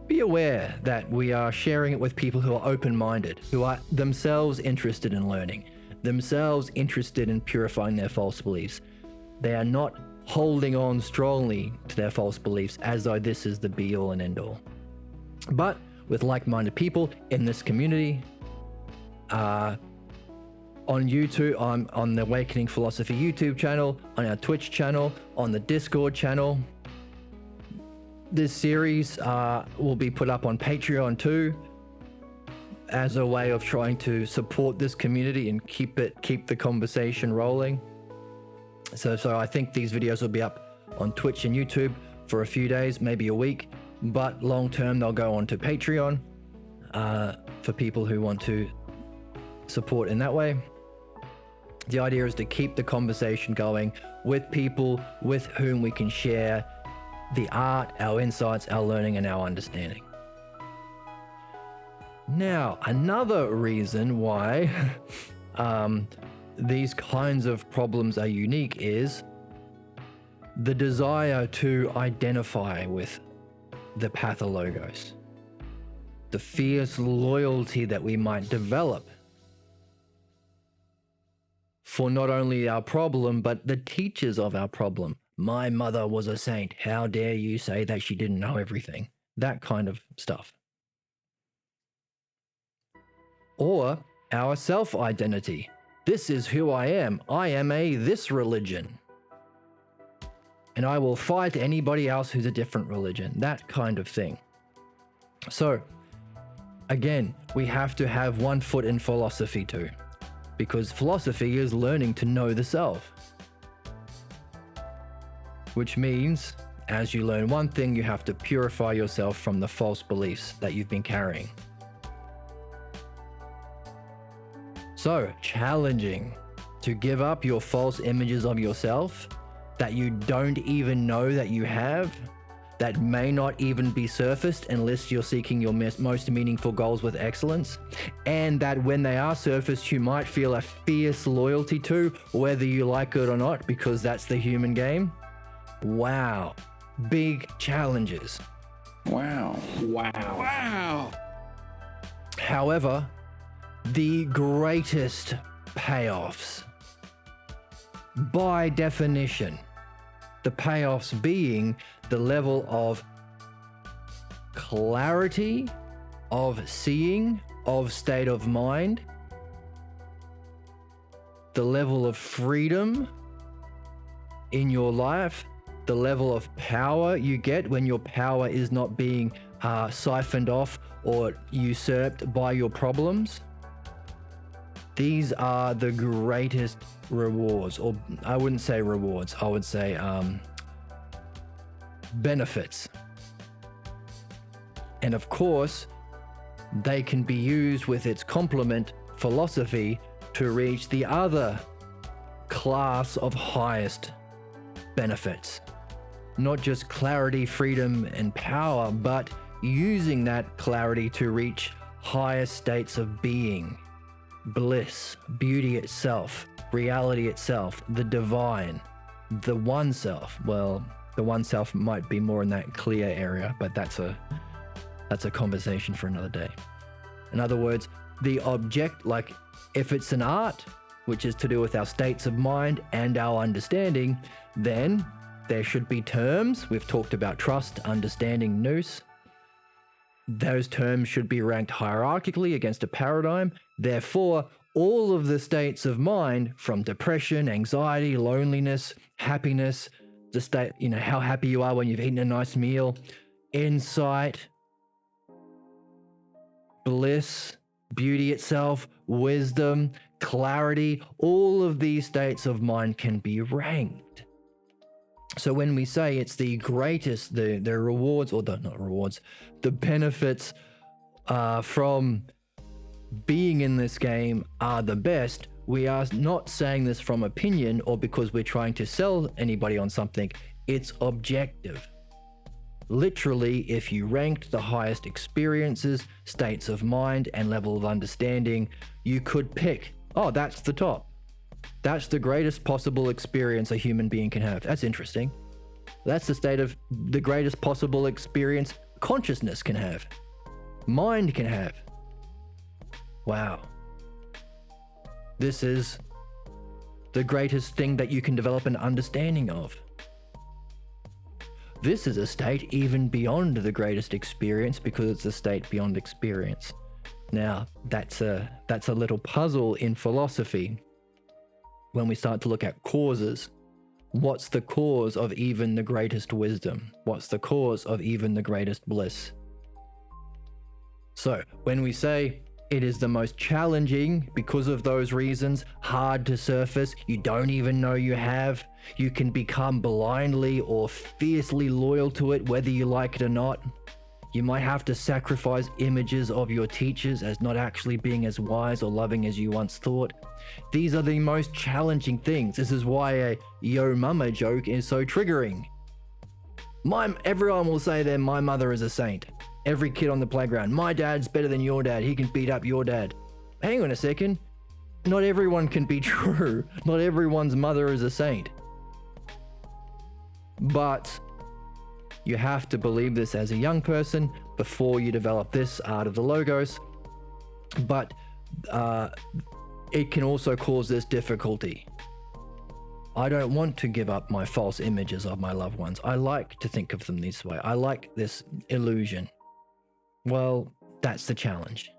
be aware that we are sharing it with people who are open-minded, who are themselves interested in learning, themselves interested in purifying their false beliefs. They are not holding on strongly to their false beliefs as though this is the be-all and end-all. But with like-minded people in this community, on YouTube, on the Awakening Philosophy YouTube channel, on our Twitch channel, on the Discord channel. This series will be put up on Patreon too, as a way of trying to support this community and keep the conversation rolling. So I think these videos will be up on Twitch and YouTube for a few days, maybe a week, but long term they'll go on to Patreon for people who want to support in that way. The idea is to keep the conversation going with people with whom we can share the art, our insights, our learning, and our understanding. Now, another reason why these kinds of problems are unique is the desire to identify with the pathologos, the fierce loyalty that we might develop for not only our problem, but the teachers of our problem. My mother was a saint. How dare you say that she didn't know everything? That kind of stuff. Or our self-identity. This is who I am. I am this religion. And I will fight anybody else who's a different religion. That kind of thing. So, again, we have to have one foot in philosophy too. Because philosophy is learning to know the self. Which means, as you learn one thing, you have to purify yourself from the false beliefs that you've been carrying. So, challenging to give up your false images of yourself that you don't even know that you have, that may not even be surfaced unless you're seeking your most meaningful goals with excellence, and that when they are surfaced, you might feel a fierce loyalty to, whether you like it or not, because that's the human game. Wow. Big challenges. Wow. However, the greatest payoffs, by definition, the payoffs being the level of clarity, of seeing, of state of mind, the level of freedom in your life, the level of power you get when your power is not being siphoned off or usurped by your problems. These are the greatest rewards, or I wouldn't say rewards, I would say benefits. And of course, they can be used with its complement, philosophy, to reach the other class of highest benefits. Not just clarity, freedom, and power, but using that clarity to reach higher states of being, bliss, beauty itself, reality itself, the divine, the one self. Well, the one self might be more in that clear area, but that's a conversation for another day. In other words, the object, like if it's an art, which is to do with our states of mind and our understanding, then there should be terms. We've talked about trust, understanding, nous. Those terms should be ranked hierarchically against a paradigm. Therefore, all of the states of mind, from depression, anxiety, loneliness, happiness, the state, how happy you are when you've eaten a nice meal, insight, bliss, beauty itself, wisdom, clarity, all of these states of mind can be ranked. So when we say it's the greatest, the rewards, or the benefits from being in this game are the best, we are not saying this from opinion or because we're trying to sell anybody on something. It's objective. Literally, if you ranked the highest experiences, states of mind, and level of understanding, you could pick, oh, that's the top. That's the greatest possible experience a human being can have. That's interesting. That's the state of the greatest possible experience consciousness can have, mind can have. Wow. This is the greatest thing that you can develop an understanding of. This is a state even beyond the greatest experience because it's a state beyond experience. Now, that's a little puzzle in philosophy. When we start to look at causes, what's the cause of even the greatest wisdom? What's the cause of even the greatest bliss? So, when we say it is the most challenging because of those reasons, hard to surface, you don't even know you have, you can become blindly or fiercely loyal to it whether you like it or not. You might have to sacrifice images of your teachers as not actually being as wise or loving as you once thought. These are the most challenging things. This is why a yo mama joke is so triggering. Everyone will say that my mother is a saint. Every kid on the playground, my dad's better than your dad, he can beat up your dad. Hang on a second. Not everyone can be true. Not everyone's mother is a saint. But you have to believe this as a young person before you develop this art of the logos. But it can also cause this difficulty. I don't want to give up my false images of my loved ones. I like to think of them this way. I like this illusion. Well, that's the challenge.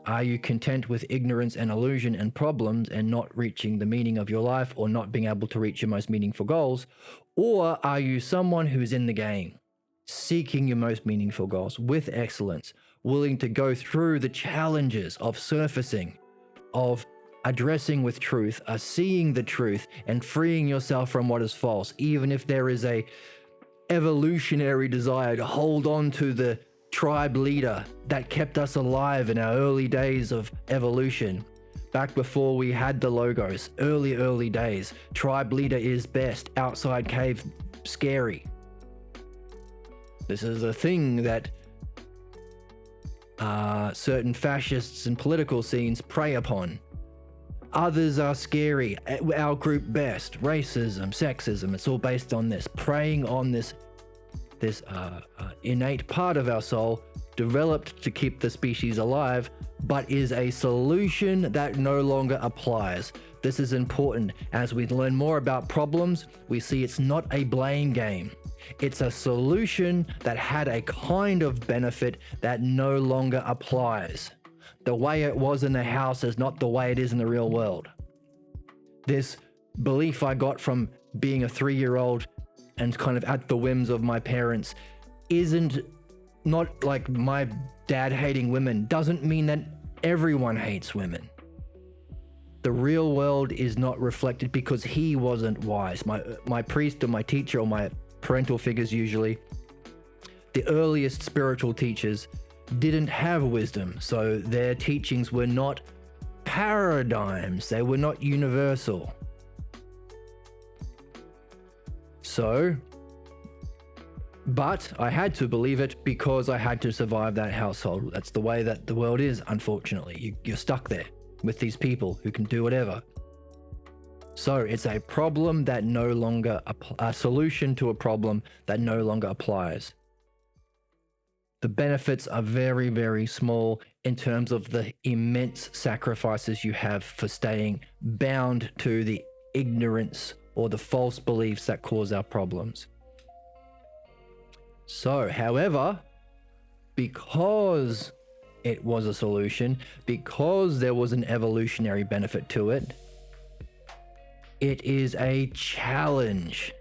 Are you content with ignorance and illusion and problems and not reaching the meaning of your life or not being able to reach your most meaningful goals? Or are you someone who's in the game, seeking your most meaningful goals with excellence, willing to go through the challenges of surfacing, of addressing with truth, seeing the truth and freeing yourself from what is false, even if there is a evolutionary desire to hold on to the tribe leader that kept us alive in our early days of evolution. Back before we had the logos, early days, tribe leader is best, outside cave scary. This is a thing that certain fascists and political scenes prey upon. Others are scary. Our group best. Racism, sexism. It's all based on this, preying on this innate part of our soul, developed to keep the species alive, but is a solution that no longer applies. This is important. As we learn more about problems, we see it's not a blame game. It's a solution that had a kind of benefit that no longer applies. The way it was in the house is not the way it is in the real world. This belief I got from being a 3-year-old and kind of at the whims of my parents isn't not like my dad hating women doesn't mean that everyone hates women. The real world is not reflected because he wasn't wise. My priest or my teacher or my parental figures, usually the earliest spiritual teachers, didn't have wisdom, so their teachings were not paradigms, they were not universal. But I had to believe it because I had to survive that household. That's the way that the world is, unfortunately. You're stuck there with these people who can do whatever. So it's a problem that no longer, a solution to a problem that no longer applies. The benefits are very, very small in terms of the immense sacrifices you have for staying bound to the ignorance or the false beliefs that cause our problems. So, however, because it was a solution, because there was an evolutionary benefit to it, it is a challenge.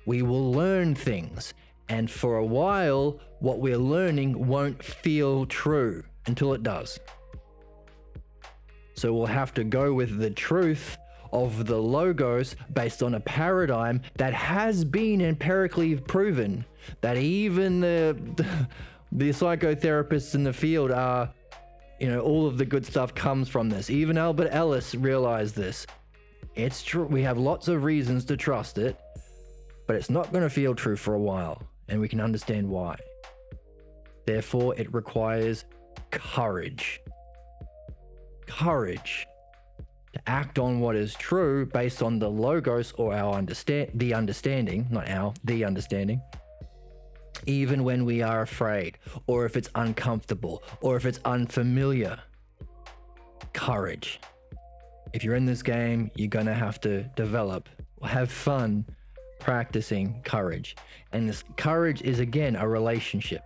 We will learn things, and for a while, what we're learning won't feel true until it does. So we'll have to go with the truth of the logos based on a paradigm that has been empirically proven, that even the psychotherapists in the field are, all of the good stuff comes from this. Even Albert Ellis realized this. It's true. We have lots of reasons to trust it, but it's not going to feel true for a while, and we can understand why. Therefore, it requires courage. Courage to act on what is true based on the logos or the understanding, even when we are afraid, or if it's uncomfortable, or if it's unfamiliar. Courage. If you're in this game, you're going to have to have fun practicing courage. And this courage is, again, a relationship.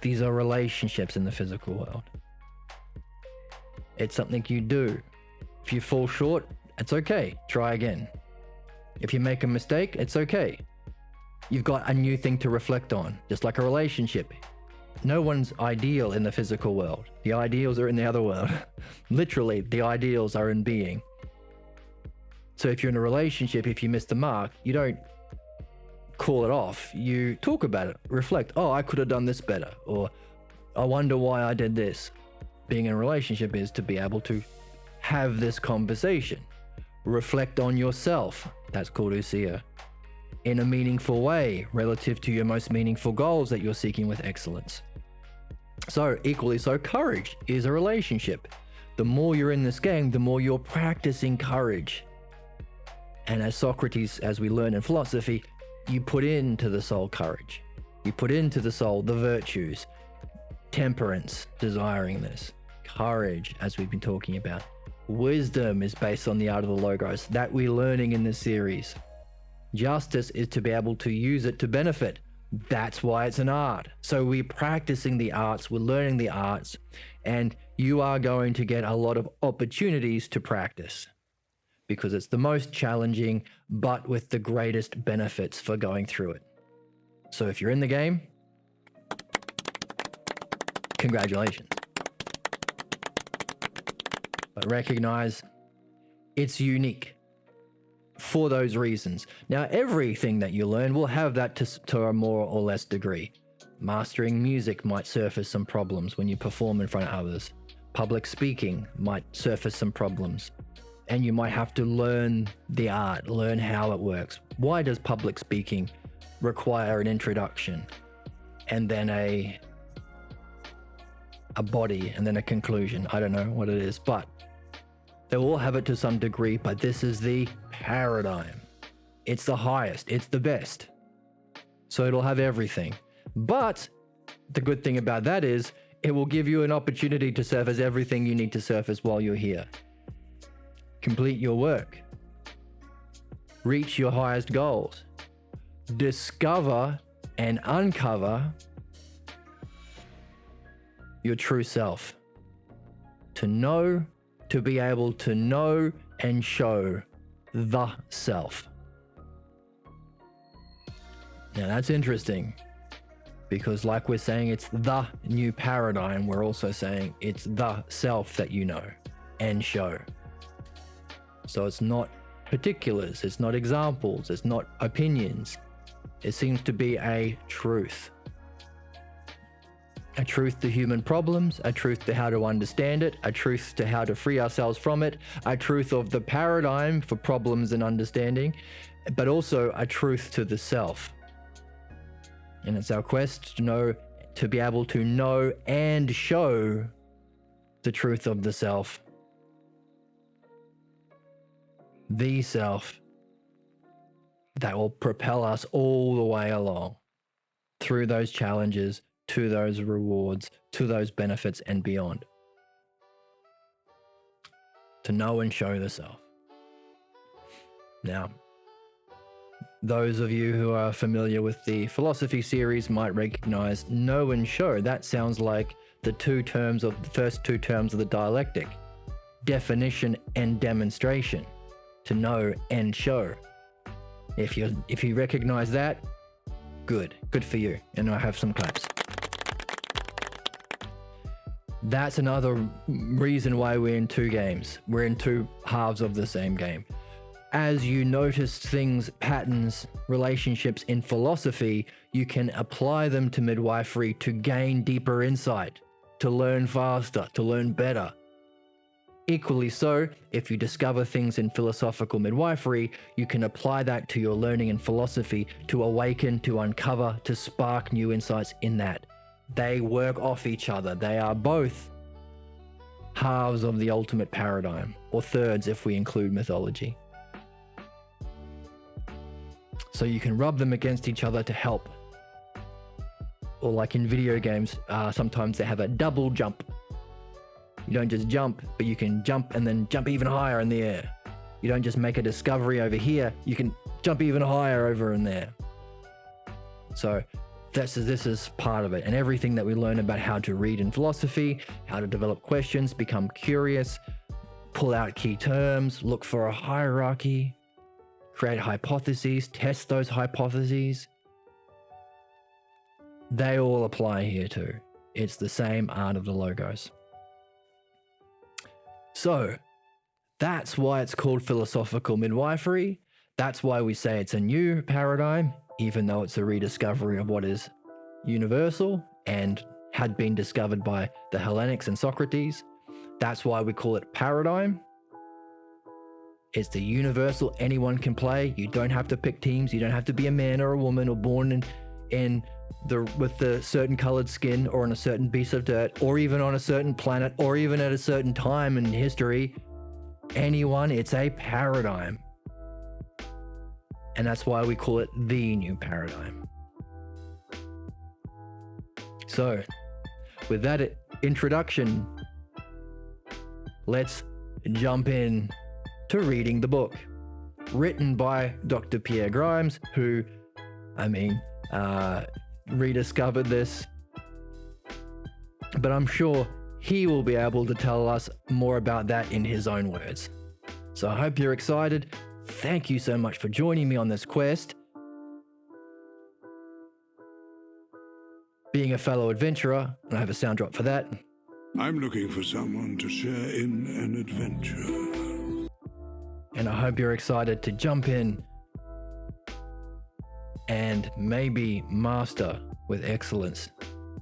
These are relationships in the physical world. It's something you do. If you fall short, it's okay. Try again. If you make a mistake, it's okay. You've got a new thing to reflect on, just like a relationship. No one's ideal in the physical world. The ideals are in the other world. Literally, the ideals are in being. So if you're in a relationship, if you miss the mark, you don't call it off. You talk about it, reflect. Oh, I could have done this better. Or I wonder why I did this. Being in a relationship is to be able to have this conversation. Reflect on yourself. That's called usia. In a meaningful way, relative to your most meaningful goals that you're seeking with excellence. So, equally so, courage is a relationship. The more you're in this game, the more you're practicing courage. And as Socrates, as we learn in philosophy, you put into the soul courage. You put into the soul the virtues, temperance, desiring this, courage, as we've been talking about. Wisdom is based on the art of the logos that we're learning in this series. Justice is to be able to use it to benefit. That's why it's an art. So we're practicing the arts, we're learning the arts, and you are going to get a lot of opportunities to practice because it's the most challenging, but with the greatest benefits for going through it. So if you're in the game, congratulations. But recognize it's unique for those reasons. Now, everything that you learn will have that to a more or less degree. Mastering music might surface some problems when you perform in front of others. Public speaking might surface some problems. And you might have to learn the art, learn how it works. Why does public speaking require an introduction and then a a body and then a conclusion. I don't know what it is, but they all have it to some degree, but this is the paradigm. It's the highest, it's the best. So it'll have everything. But the good thing about that is it will give you an opportunity to surface everything you need to surface while you're here. Complete your work. Reach your highest goals. Discover and uncover your true self. To know, to be able to know and show the self. Now that's interesting because like we're saying it's the new paradigm, we're also saying it's the self that you know and show. So it's not particulars, it's not examples, it's not opinions. It seems to be a truth. A truth to human problems, a truth to how to understand it, a truth to how to free ourselves from it, a truth of the paradigm for problems and understanding, but also a truth to the self. And it's our quest to know, to be able to know and show the truth of the self. The self that will propel us all the way along through those challenges, to those rewards, to those benefits and beyond. To know and show the self. Now, those of you who are familiar with the philosophy series might recognize know and show. That sounds like the first two terms of the dialectic. Definition and demonstration. To know and show. If you recognize that, good for you. And I have some claps. That's another reason why we're in two games. We're in two halves of the same game. As you notice things, patterns, relationships in philosophy, you can apply them to midwifery to gain deeper insight, to learn faster, to learn better. Equally so, if you discover things in philosophical midwifery, you can apply that to your learning in philosophy to awaken, to uncover, to spark new insights in that. They work off each other. They are both halves of the ultimate paradigm, or thirds if we include mythology. So you can rub them against each other to help. Or like in video games, sometimes they have a double jump. You don't just jump, but you can jump and then jump even higher in the air. You don't just make a discovery over here, you can jump even higher over in there. So this is part of it. And everything that we learn about how to read in philosophy, how to develop questions, become curious, pull out key terms, look for a hierarchy, create hypotheses, test those hypotheses. They all apply here too. It's the same art of the logos. So that's why it's called philosophical midwifery. That's why we say it's a new paradigm, even though it's a rediscovery of what is universal and had been discovered by the Hellenics and Socrates. That's why we call it paradigm. It's the universal, anyone can play. You don't have to pick teams. You don't have to be a man or a woman or born with the certain colored skin or on a certain piece of dirt or even on a certain planet or even at a certain time in history. Anyone, it's a paradigm. And that's why we call it the new paradigm. So, with that introduction, let's jump in to reading the book. Written by Dr. Pierre Grimes, who, rediscovered this. But I'm sure he will be able to tell us more about that in his own words. So I hope you're excited. Thank you so much for joining me on this quest. Being a fellow adventurer, and I have a sound drop for that. I'm looking for someone to share in an adventure. And I hope you're excited to jump in and maybe master with excellence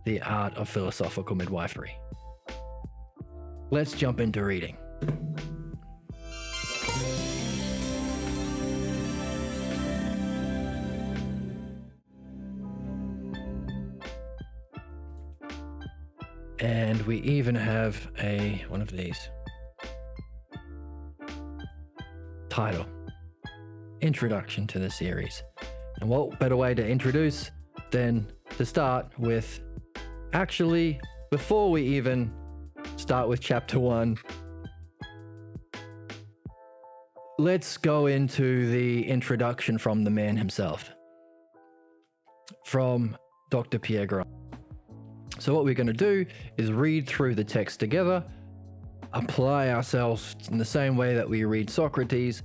the art of philosophical midwifery. Let's jump into reading. And we even have one of these. Title. Introduction to the series. And what better way to introduce than to start with, actually, before we even start with chapter 1, let's go into the introduction from the man himself, from Dr. Pierre Grant. So what we're going to do is read through the text together, apply ourselves in the same way that we read Socrates,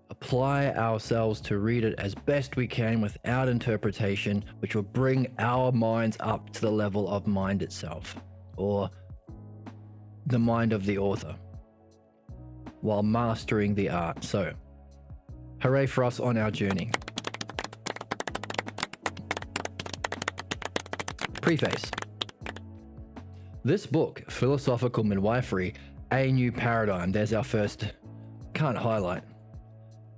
apply ourselves to read it as best we can without interpretation, which will bring our minds up to the level of mind itself, or the mind of the author, while mastering the art. So, hooray for us on our journey. Preface. This book, Philosophical Midwifery, A New Paradigm. There's our first, can't highlight,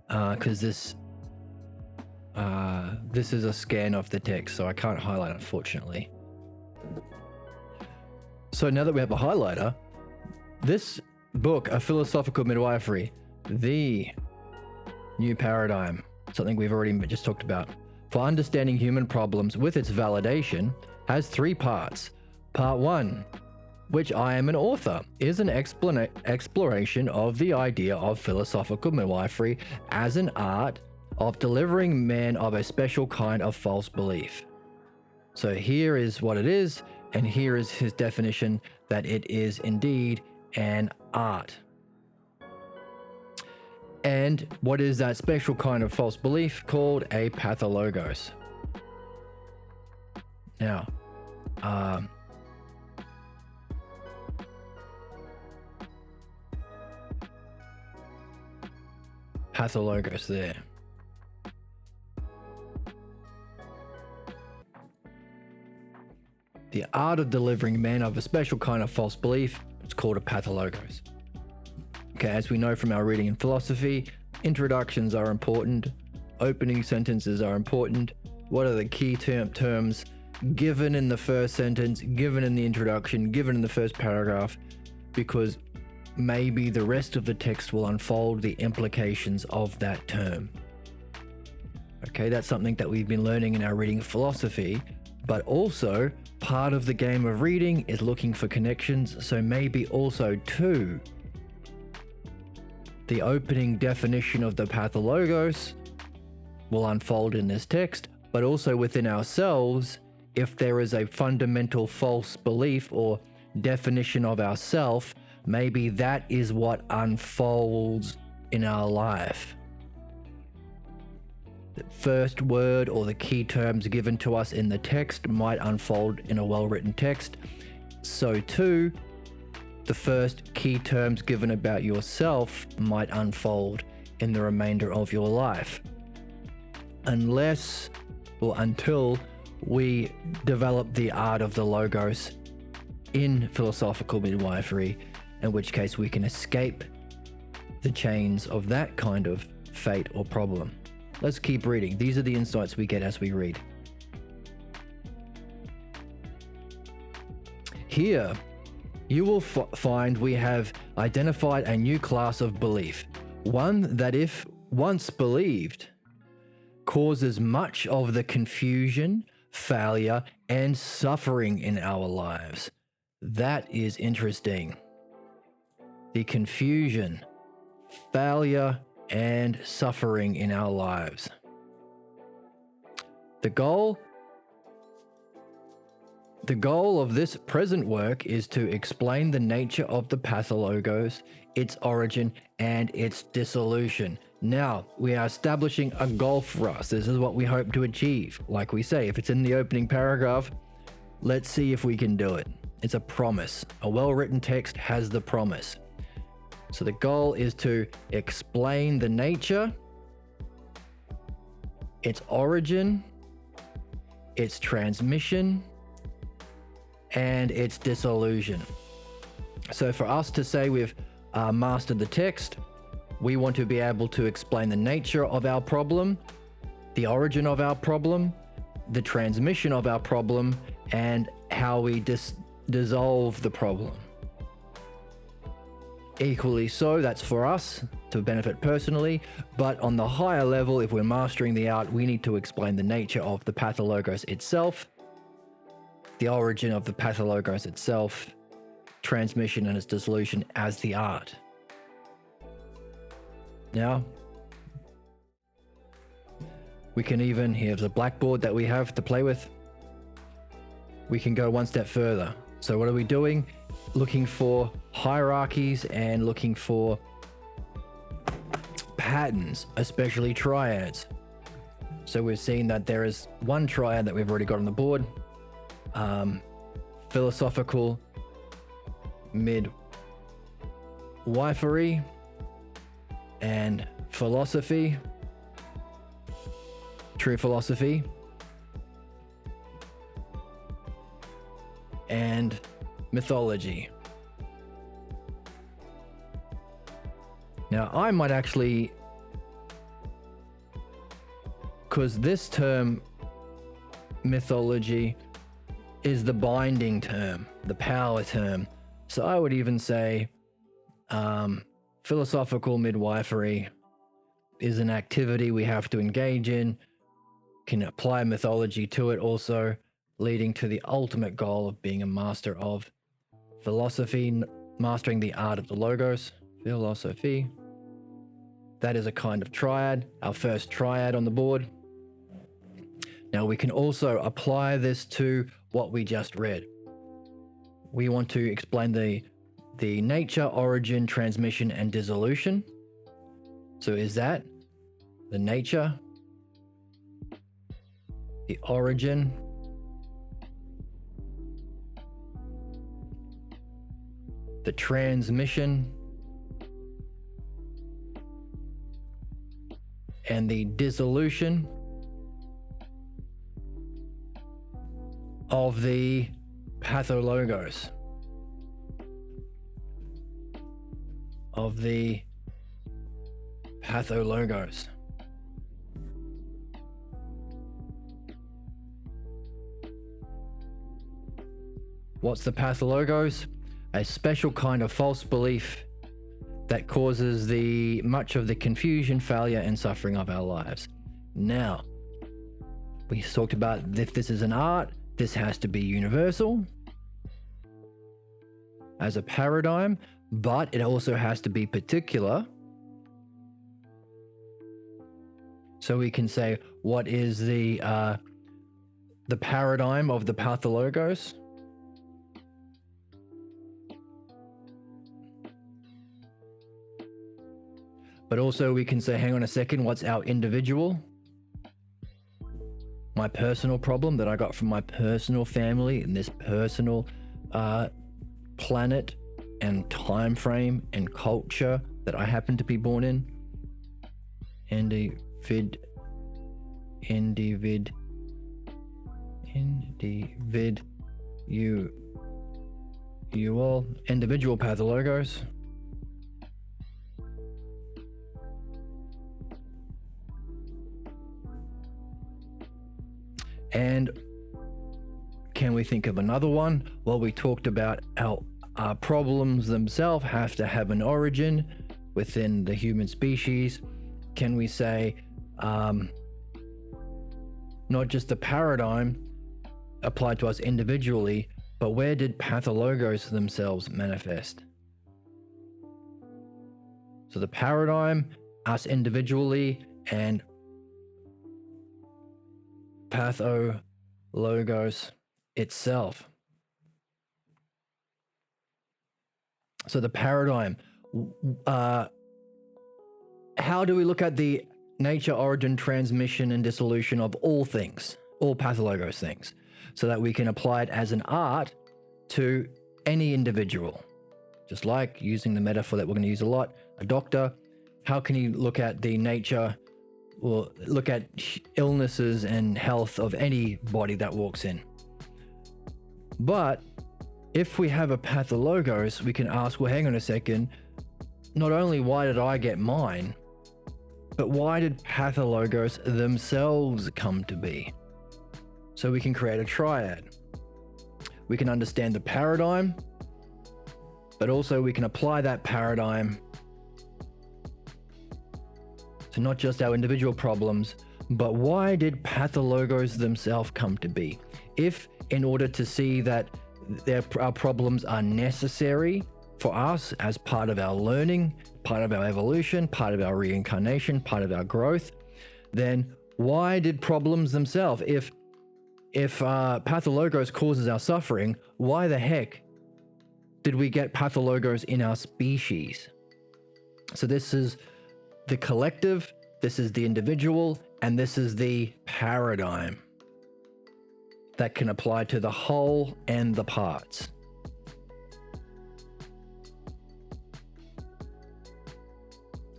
because this is a scan of the text, so I can't highlight, unfortunately. So now that we have a highlighter, this book, A Philosophical Midwifery, the new paradigm, something we've already just talked about, for understanding human problems with its validation, has 3 parts. Part 1, which I am an author, is an exploration of the idea of philosophical midwifery as an art of delivering men of a special kind of false belief. So here is what it is, and here is his definition that it is indeed an art. And what is that special kind of false belief? Called a pathologos. Now, pathologos there. The art of delivering men of a special kind of false belief, it's called a pathologos. Okay, as we know from our reading in philosophy, introductions are important, opening sentences are important. What are the key terms given in the first sentence, given in the introduction, given in the first paragraph? Because maybe the rest of the text will unfold the implications of that term. Okay, that's something that we've been learning in our reading of philosophy, but also part of the game of reading is looking for connections. So maybe also too, the opening definition of the pathologos will unfold in this text, but also within ourselves, if there is a fundamental false belief or definition of ourself, maybe that is what unfolds in our life. The first word or the key terms given to us in the text might unfold in a well-written text. So too, the first key terms given about yourself might unfold in the remainder of your life. Unless or until we develop the art of the logos in philosophical midwifery, in which case we can escape the chains of that kind of fate or problem. Let's keep reading. These are the insights we get as we read. Here, you will find we have identified a new class of belief, one that, if once believed, causes much of the confusion, failure, and suffering in our lives. That is interesting. The confusion, failure, and suffering in our lives. The goal of this present work is to explain the nature of the pathologos, its origin, and its dissolution. Now, we are establishing a goal for us. This is what we hope to achieve. Like we say, if it's in the opening paragraph, let's see if we can do it. It's a promise. A well-written text has the promise. So the goal is to explain the nature, its origin, its transmission, and its dissolution. So for us to say we've mastered the text, we want to be able to explain the nature of our problem, the origin of our problem, the transmission of our problem, and how we dissolve the problem. Equally so, that's for us to benefit personally, but on the higher level, if we're mastering the art, we need to explain the nature of the pathologos itself, the origin of the pathologos itself, transmission and its dissolution as the art. Now, we can even, here's a blackboard that we have to play with. We can go one step further. So what are we doing? Looking for hierarchies and looking for patterns, especially triads. So we've seen that there is one triad that we've already got on the board. Philosophical midwifery and philosophy, true philosophy, and mythology. Now, I might actually, because this term, mythology, is the binding term, the power term. So I would even say philosophical midwifery is an activity we have to engage in, can apply mythology to it also, leading to the ultimate goal of being a master of philosophy, mastering the art of the logos, philosophy. That is a kind of triad, our first triad on the board. Now we can also apply this to what we just read. We want to explain the nature, origin, transmission, and dissolution. So is that the nature, the origin, the transmission, and the dissolution of the pathologos, of the pathologos. What's the pathologos? A special kind of false belief that causes much of the confusion, failure, and suffering of our lives. Now, we talked about if this is an art, this has to be universal as a paradigm, but it also has to be particular. So we can say, what is the paradigm of the pathologos? But also we can say, hang on a second, what's our individual? My personal problem that I got from my personal family in this personal planet and time frame and culture that I happen to be born in. Individual pathologos. And can we think of another one? Well, we talked about our problems themselves have to have an origin within the human species. Can we say not just the paradigm applied to us individually, but where did pathologos themselves manifest? So the paradigm, us individually, and pathologos itself. So the paradigm, how do we look at the nature, origin, transmission, and dissolution of all things, all pathologos things, so that we can apply it as an art to any individual? Just like using the metaphor that we're going to use a lot, a doctor, how can you look at the nature, or look at illnesses and health of any body that walks in? But if we have a pathologos, we can ask, well, hang on a second, not only why did I get mine, but why did pathologos themselves come to be? So we can create a triad. we can understand the paradigm, but also we can apply that paradigm to not just our individual problems, but why did pathologos themselves come to be? If in order to see that our problems are necessary for us as part of our learning, part of our evolution, part of our reincarnation, part of our growth, then why did problems themselves, if pathologos causes our suffering, why the heck did we get pathologos in our species? So this is the collective, this is the individual, and this is the paradigm that can apply to the whole and the parts.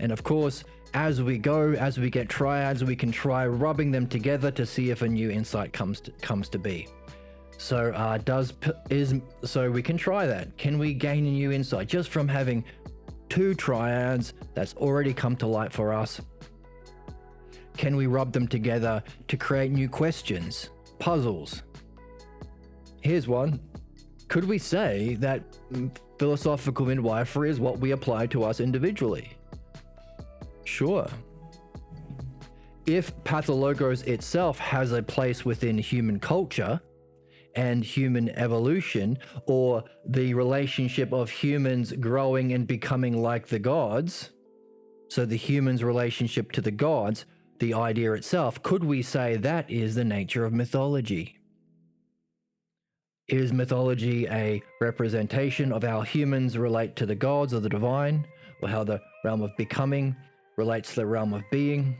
And of course, as we get triads, we can try rubbing them together to see if a new insight comes to be. So so we can try that. Can we gain a new insight just from having two triads that's already come to light for us? Can we rub them together to create new questions, puzzles? Here's one. Could we say that philosophical midwifery is what we apply to us individually? Sure. If pathologos itself has a place within human culture and human evolution, or the relationship of humans growing and becoming like the gods, so the human's relationship to the gods, the idea itself, could we say that is the nature of mythology? Is mythology a representation of how humans relate to the gods or the divine, or how the realm of becoming relates to the realm of being?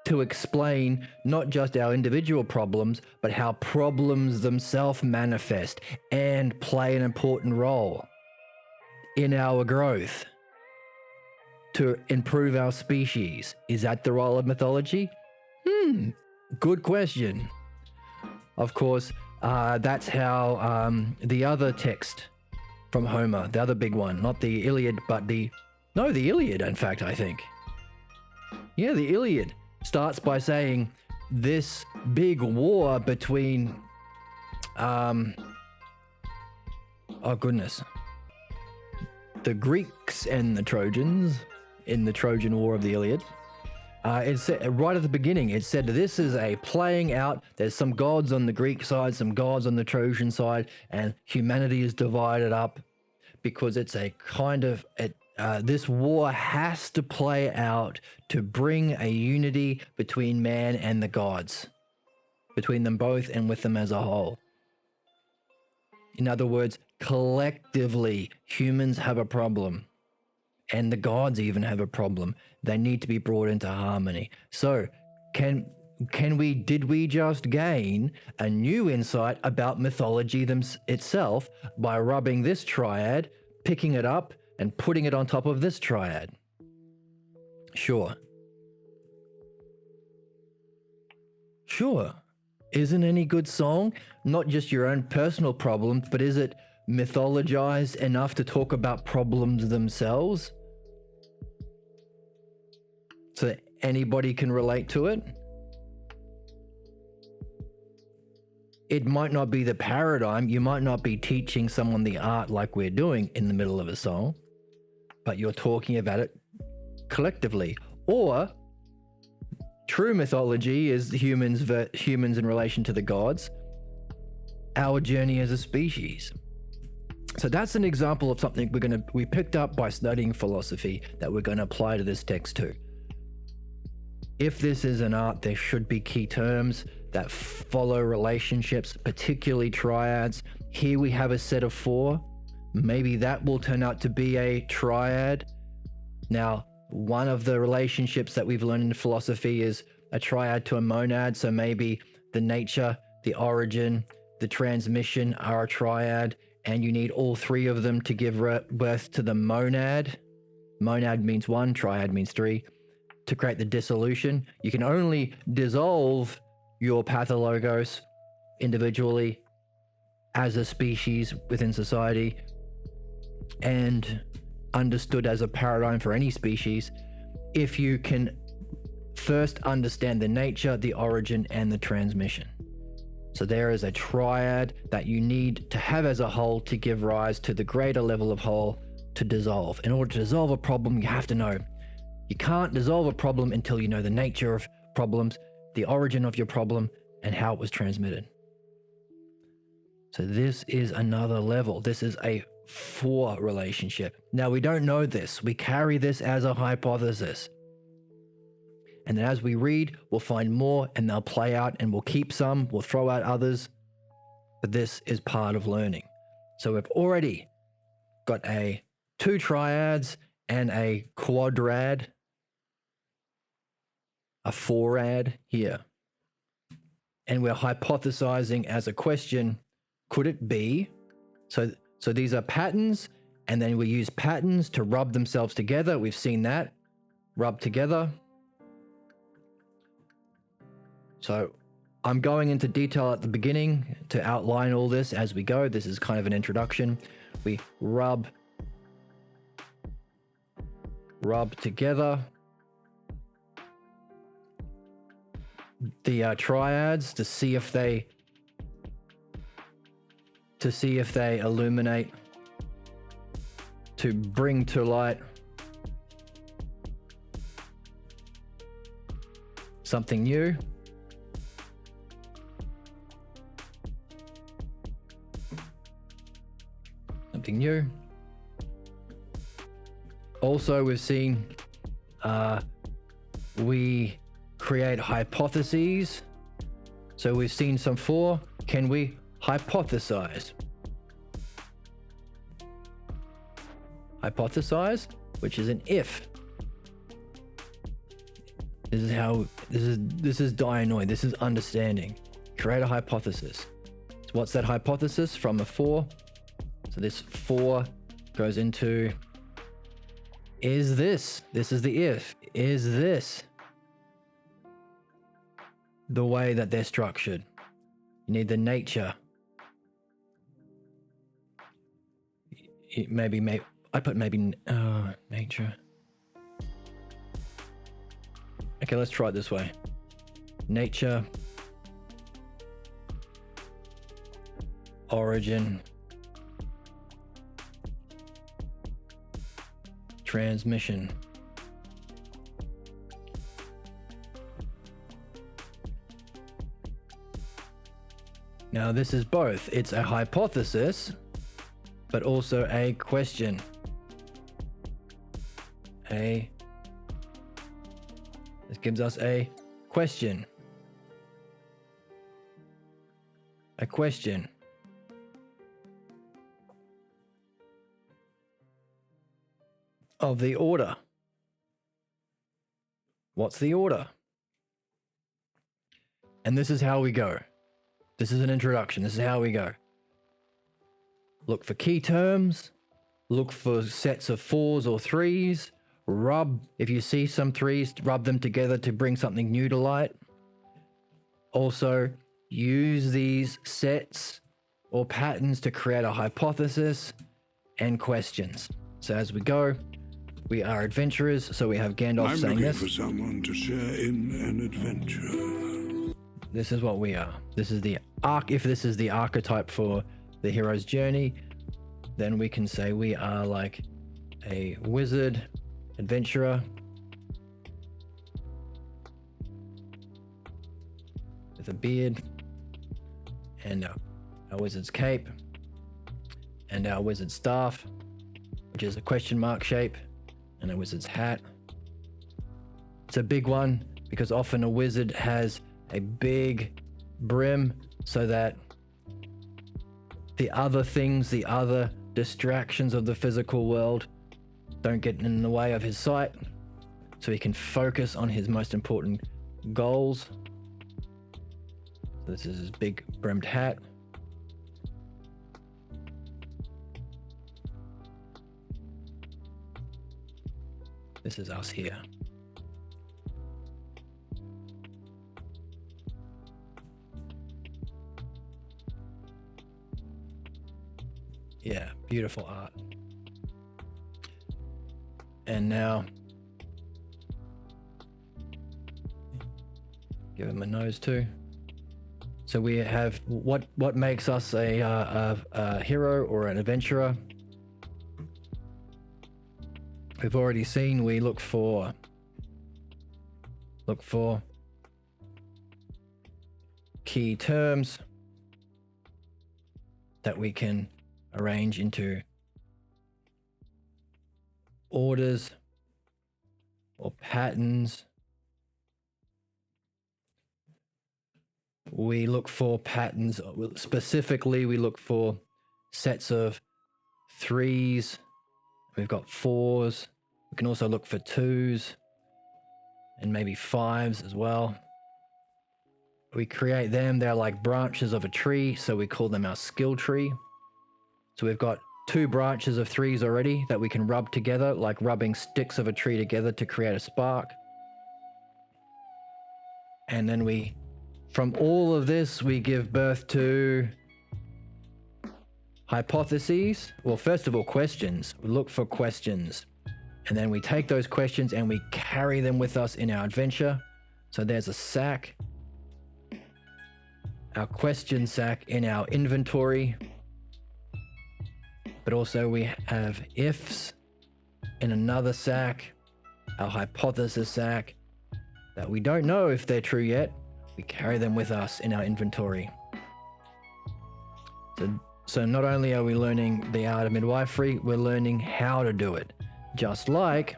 To explain not just our individual problems, but how problems themselves manifest and play an important role in our growth to improve our species. Is that the role of mythology? Good question. Of course, that's how the other text from Homer, the other big one, not the Iliad, but the Iliad, in fact, I think. Yeah, the Iliad starts by saying this big war between, the Greeks and the Trojans in the Trojan War of the Iliad. It said right at the beginning, it said this is a playing out. There's some gods on the Greek side, some gods on the Trojan side, and humanity is divided up because it's a kind of this war has to play out to bring a unity between man and the gods, between them both and with them as a whole. In other words, collectively, humans have a problem, and the gods even have a problem. They need to be brought into harmony. So, did we just gain a new insight about mythology itself by rubbing this triad, picking it up, and putting it on top of this triad? Sure. Isn't any good song not just your own personal problems, but is it mythologized enough to talk about problems themselves so that anybody can relate to it? It might not be the paradigm. You might not be teaching someone the art like we're doing in the middle of a song, but you're talking about it collectively. Or true mythology is humans in relation to the gods, our journey as a species. So that's an example of something we picked up by studying philosophy that we're going to apply to this text too. If this is an art, there should be key terms that follow relationships, particularly triads. Here we have a set of 4. Maybe that will turn out to be a triad. Now, one of the relationships that we've learned in philosophy is a triad to a monad. So maybe the nature, the origin, the transmission are a triad, and you need all 3 of them to give birth to the monad. Monad means 1, triad means 3. To create the dissolution, you can only dissolve your pathologos individually as a species within society and understood as a paradigm for any species if you can first understand the nature, the origin, and the transmission. So there is a triad that you need to have as a whole to give rise to the greater level of whole to dissolve. In order to dissolve a problem, you have to know. You can't dissolve a problem until you know the nature of problems, the origin of your problem, and how it was transmitted. So this is another level. This is a 4 relationship. Now, we don't know this. We carry this as a hypothesis. And then as we read, we'll find more and they'll play out, and we'll keep some, we'll throw out others. But this is part of learning. So we've already got 2 triads and a quadrad, a 4ad here. And we're hypothesizing as a question, could it be? So these are patterns, and then we use patterns to rub themselves together. We've seen that. Rub together. So I'm going into detail at the beginning to outline all this as we go. This is kind of an introduction. We rub together the triads to see if they illuminate, to bring to light something new. Something new. Also, we've seen we create hypotheses. So we've seen some 4. Can we hypothesize? Hypothesize, which is an if. This is dianoid. This is understanding. Create a hypothesis. So what's that hypothesis from a 4? So this 4 goes into, is this is the if, is this the way that they're structured? You need the nature. Maybe I put nature. Okay, let's try it this way. Nature, origin, transmission. Now this is both. It's a hypothesis, but also a question. This gives us a question. A question. Of the order. What's the order? And this is how we go. This is an introduction. This is how we go. Look for key terms. Look for sets of 4s or 3s. Rub, if you see some 3s, rub them together to bring something new to light. Also, use these sets or patterns to create a hypothesis and questions. So as we go, we are adventurers, so we have Gandalf I'm saying looking this. for someone to share in an adventure. This is what we are. This is the arc. If this is the archetype for the hero's journey, then we can say we are like a wizard, adventurer, with a beard, and our wizard's cape, and our wizard's staff, which is a question mark shape, and a wizard's hat. It's a big one because often a wizard has a big brim so that the other things, the other distractions of the physical world don't get in the way of his sight, so he can focus on his most important goals. So this is his big brimmed hat. This is us here. Yeah, beautiful art. And now, give him a nose too. So we have what makes us a hero or an adventurer. We've already seen we look for key terms that we can arrange into orders or patterns. We look for patterns. Specifically, we look for sets of 3s. We've got 4s. We can also look for 2s and maybe 5s as well. We create them. They're like branches of a tree, so we call them our skill tree. So we've got 2 branches of 3s already that we can rub together, like rubbing sticks of a tree together to create a spark. And then from all of this, we give birth to hypotheses. Well, first of all, questions. We look for questions. And then we take those questions and we carry them with us in our adventure. So there's a sack. Our question sack in our inventory. But also we have ifs in another sack. Our hypothesis sack that we don't know if they're true yet. We carry them with us in our inventory. So not only are we learning the art of midwifery, we're learning how to do it. Just like,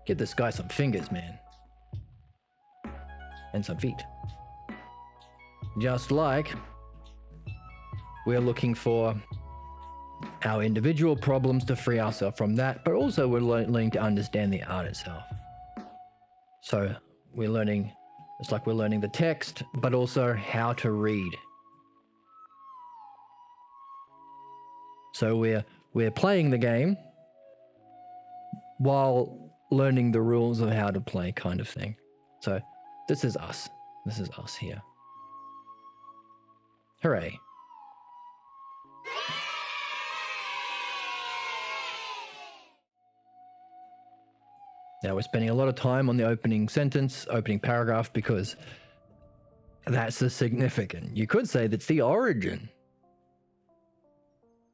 give this guy some fingers, man. And some feet. Just like we're looking for our individual problems to free ourselves from that, but also we're learning to understand the art itself. So we're learning, it's like we're learning the text, but also how to read. So we're playing the game while learning the rules of how to play, kind of thing. So this is us. This is us here. Hooray. Now we're spending a lot of time on the opening sentence, opening paragraph, because that's the significant. You could say that's the origin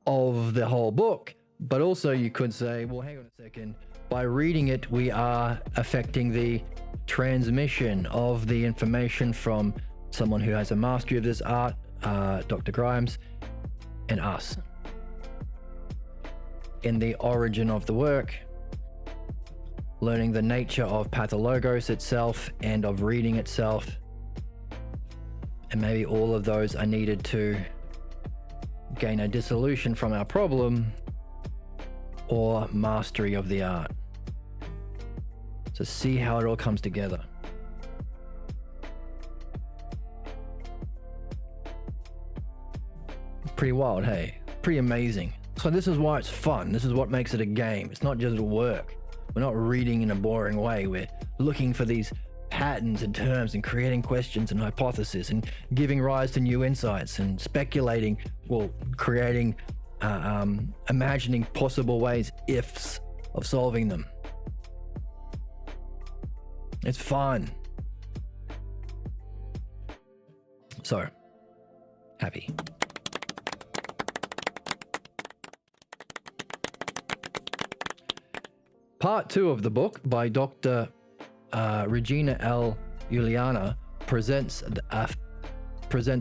of the whole book, but also you could say, well, hang on a second. By reading it, we are affecting the transmission of the information from someone who has a mastery of this art, Dr. Grimes, and us. In the origin of the work, learning the nature of pathologos itself and of reading itself, and maybe all of those are needed to gain a dissolution from our problem or mastery of the art. So see how it all comes together. Pretty wild, hey? Pretty amazing. So this is why it's fun. This is what makes it a game. It's not just work. We're not reading in a boring way. We're looking for these patterns and terms and creating questions and hypotheses and giving rise to new insights and speculating, well, creating, imagining possible ways, ifs, of solving them. It's fun. So, happy. Part 2 of the book by Dr. Regina L. Juliana presents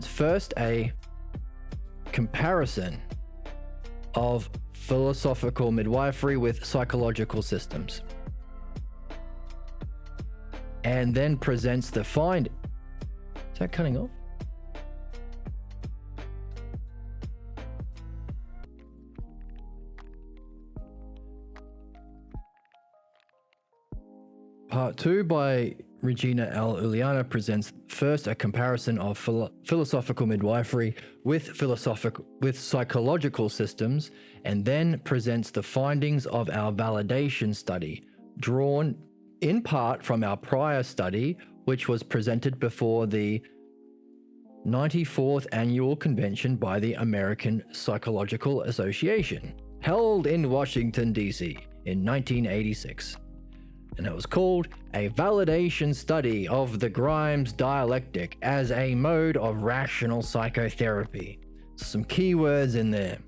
first a comparison of philosophical midwifery with psychological systems, and then presents the find. Is that cutting off? Part 2 by Regina L. Juliana presents first a comparison of philosophical midwifery with psychological systems, and then presents the findings of our validation study, drawn in part from our prior study, which was presented before the 94th Annual Convention by the American Psychological Association, held in Washington, D.C. in 1986. and it was called A Validation Study of the Grimes Dialectic as a Mode of Rational Psychotherapy. Some keywords in there.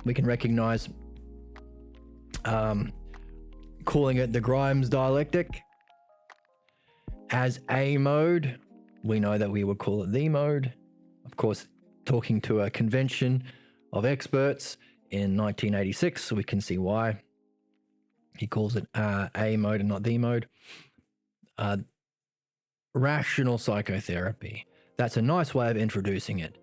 We can recognize calling it the Grimes Dialectic as a mode. We know that we would call it the mode. Of course, talking to a convention of experts in 1986, so we can see why he calls it a mode and not the mode. Rational psychotherapy. That's a nice way of introducing it.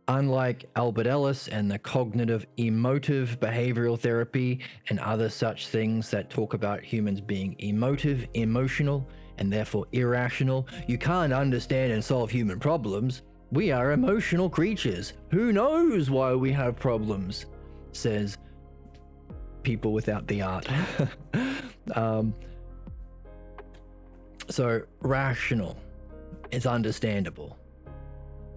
Unlike Albert Ellis and the cognitive emotive behavioral therapy and other such things that talk about humans being emotive, emotional, and therefore irrational, you can't understand and solve human problems. We are emotional creatures. Who knows why we have problems? Says people without the art. So rational is understandable.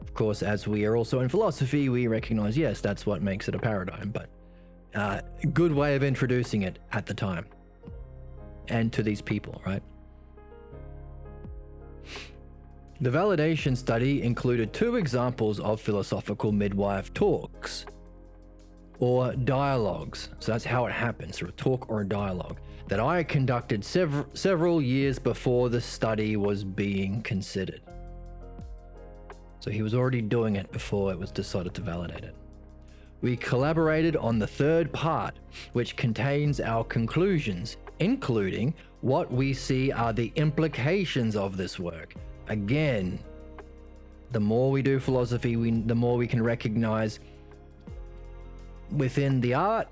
Of course, as we are also in philosophy, we recognize, yes, that's what makes it a paradigm, but good way of introducing it at the time and to these people, right? The validation study included 2 examples of philosophical midwife talks or dialogues. So that's how it happens, through a talk or a dialogue, that I conducted several years before the study was being considered. So he was already doing it before it was decided to validate it. We collaborated on the 3rd part, which contains our conclusions, including what we see are the implications of this work. Again, the more we do philosophy, the more we can recognize within the art,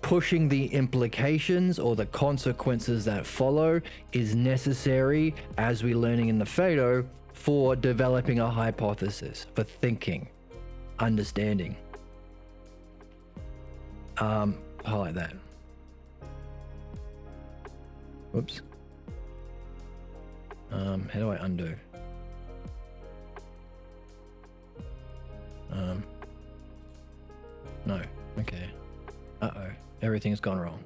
pushing the implications or the consequences that follow is necessary, as we're learning in the Phaedo, for developing a hypothesis, for thinking, understanding. Highlight that. Whoops. How do I undo? No. Okay. Uh-oh. Everything's gone wrong.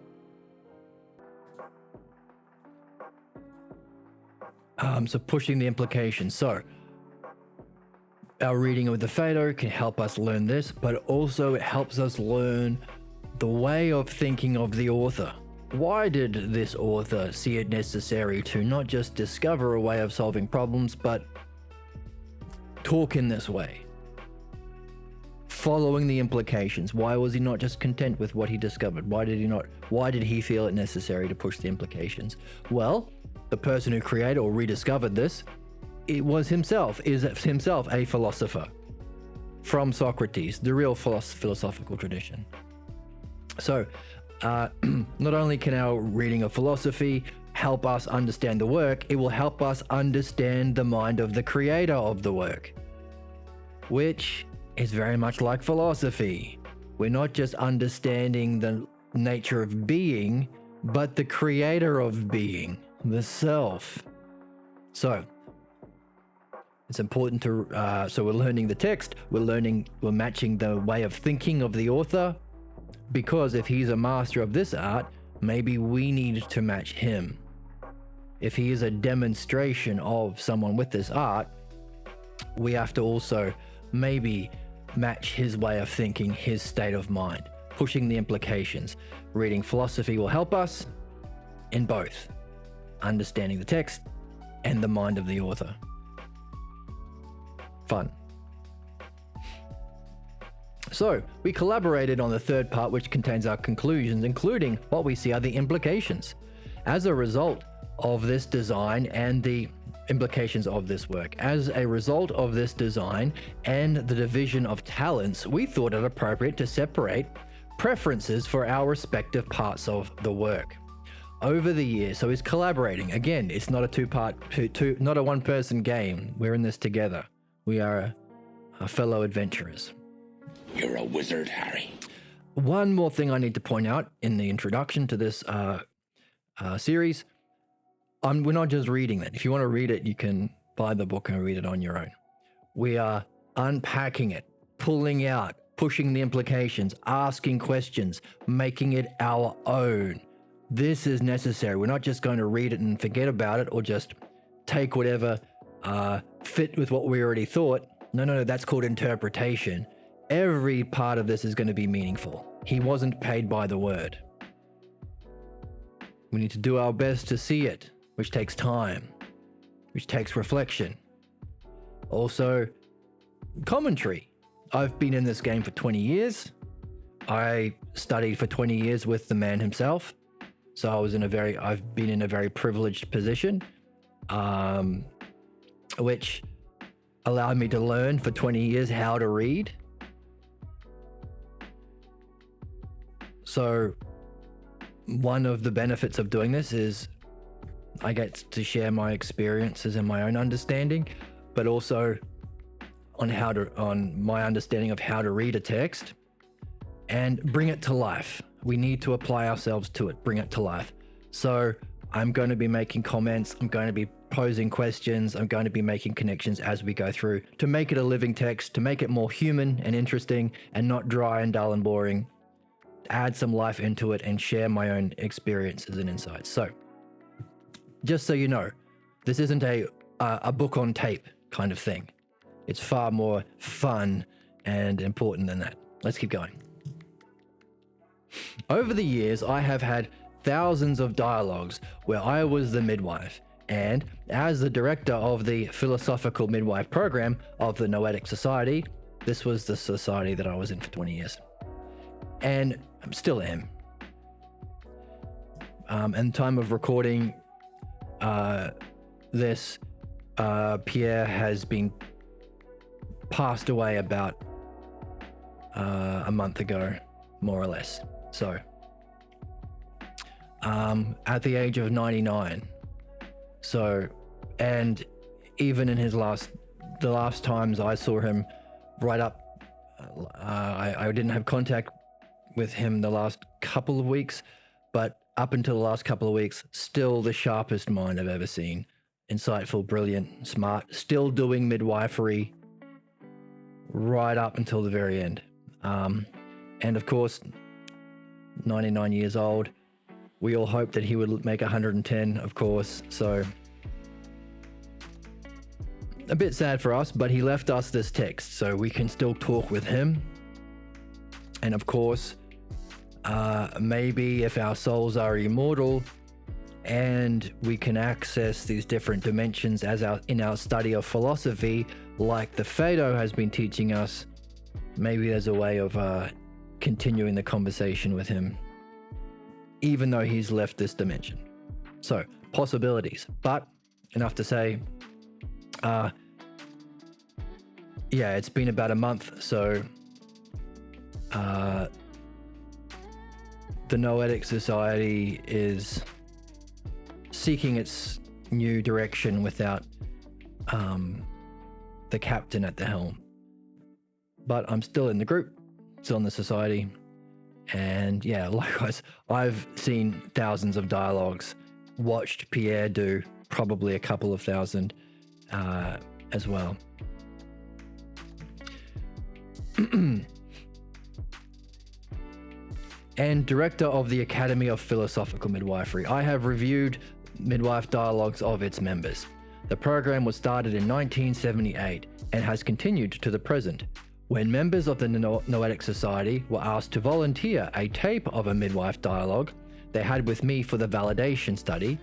So pushing the implications. So our reading of the Phaedo can help us learn this, but also it helps us learn the way of thinking of the author. Why did this author see it necessary to not just discover a way of solving problems, but talk in this way? Following the implications. Why was he not just content with what he discovered? Why did he feel it necessary to push the implications? Well, the person who created or rediscovered this, is himself a philosopher from Socrates, the real philosophical tradition. So, not only can our reading of philosophy help us understand the work, it will help us understand the mind of the creator of the work, which is very much like philosophy. We're not just understanding the nature of being, but the creator of being, the self. So it's important to, so we're learning the text, we're matching the way of thinking of the author, because if he's a master of this art, maybe we need to match him. If he is a demonstration of someone with this art, we have to also maybe match his way of thinking, his state of mind, pushing the implications. Reading philosophy will help us in both understanding the text and the mind of the author. Fun. So we collaborated on the 3rd part, which contains our conclusions, including what we see are the implications. As a result of this design and the implications of this work, as a result of this design and the division of talents, we thought it appropriate to separate preferences for our respective parts of the work. Over the years, so he's collaborating. Again, it's not a not a one-person game. We're in this together. We are a fellow adventurers. You're a wizard, Harry. One more thing I need to point out in the introduction to this series. We're not just reading it. If you want to read it, you can buy the book and read it on your own. We are unpacking it, pulling out pushing the implications, asking questions, making it our own. This is necessary. We're not just going to read it and forget about it, or just take whatever fit with what we already thought. No, that's called interpretation. Every part of this is going to be meaningful. He wasn't paid by the word. We need to do our best to see it, which takes time, which takes reflection. Also, commentary. I've been in this game for 20 years. I studied for 20 years with the man himself. So I've been in a very privileged position, which allowed me to learn for 20 years how to read. So one of the benefits of doing this is I get to share my experiences and my own understanding, but also on my understanding of how to read a text and bring it to life. We need to apply ourselves to it, bring it to life. So I'm going to be making comments, I'm going to be posing questions, I'm going to be making connections as we go through to make it a living text, to make it more human and interesting and not dry and dull and boring. Add some life into it and share my own experiences and insights. So just so you know, this isn't a book on tape kind of thing. It's far more fun and important than that. Let's keep going. Over the years, I have had thousands of dialogues where I was the midwife, and as the director of the philosophical midwife program of the Noetic Society, this was the society that I was in for 20 years, and I still am. And time of recording this, Pierre has been passed away about a month ago, more or less. So, at the age of 99. So, and even in the last times I saw him right up, I didn't have contact with him the last couple of weeks, but up until the last couple of weeks, still the sharpest mind I've ever seen. Insightful, brilliant, smart, still doing midwifery right up until the very end. And of course, 99 years old. We all hoped that he would make 110, of course. So a bit sad for us, but he left us this text, so we can still talk with him. And of course, maybe if our souls are immortal and we can access these different dimensions in our study of philosophy, like the Phaedo has been teaching us, maybe there's a way of continuing the conversation with him, even though he's left this dimension. So, possibilities, but enough to say, it's been about a month, so the Noetic Society is seeking its new direction without the captain at the helm. But I'm still in the group, still in the society, and likewise, I've seen thousands of dialogues, watched Pierre do probably a couple of thousand as well. And director of the Academy of Philosophical Midwifery, I have reviewed midwife dialogues of its members. The program was started in 1978 and has continued to the present. When members of the Noetic Society were asked to volunteer a tape of a midwife dialogue they had with me for the validation study,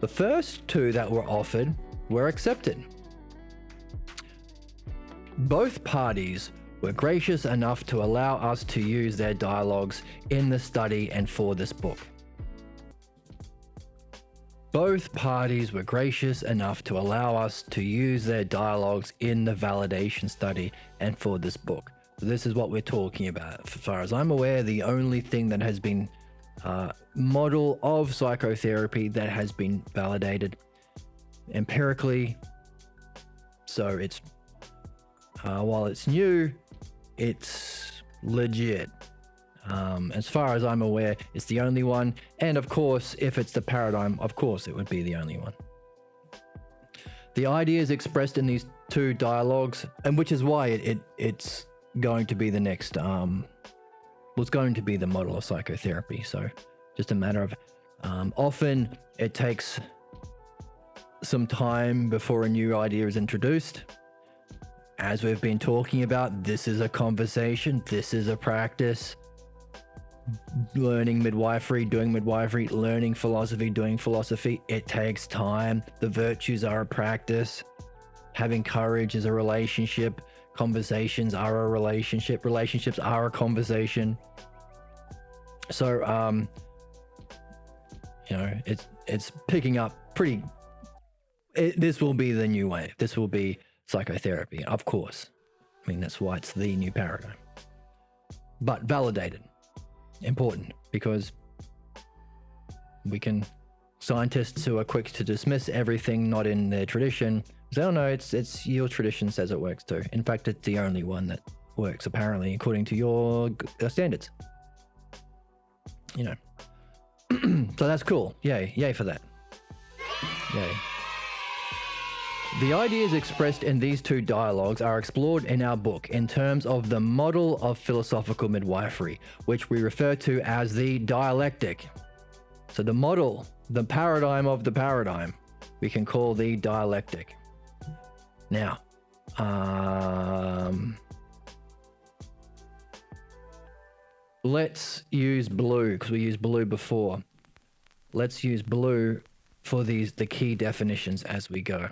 the first two that were offered were accepted. Both parties were gracious enough to allow us to use their dialogues in the study and for this book. Both parties were gracious enough to allow us to use their dialogues in the validation study and for this book. So this is what we're talking about. As far as I'm aware, the only thing that has been model of psychotherapy that has been validated empirically. So it's while it's new, it's legit. As far as I'm aware, it's the only one. And of course, if it's the paradigm, of course, it would be the only one. The ideas expressed in these two dialogues, and which is why it's going to be the next was going to be the model of psychotherapy. So just a matter of often it takes some time before a new idea is introduced. As we've been talking about, this is a conversation, this is a practice. Learning midwifery, doing midwifery, learning philosophy, doing philosophy, it takes time. The virtues are a practice. Having courage is a relationship. Conversations are a relationship. Relationships are a conversation. So, it's picking up pretty. This will be the new wave. This will be psychotherapy, of course. I mean, that's why it's the new paradigm. But validated. Important, because scientists who are quick to dismiss everything not in their tradition say, oh no, it's your tradition says it works too. In fact, it's the only one that works apparently according to your standards. So that's cool. Yay for that. Yay. The ideas expressed in these two dialogues are explored in our book in terms of the model of philosophical midwifery, which we refer to as the dialectic. So the model, the paradigm of the paradigm, we can call the dialectic. Now, let's use blue, because we used blue before. Let's use blue for the key definitions as we go.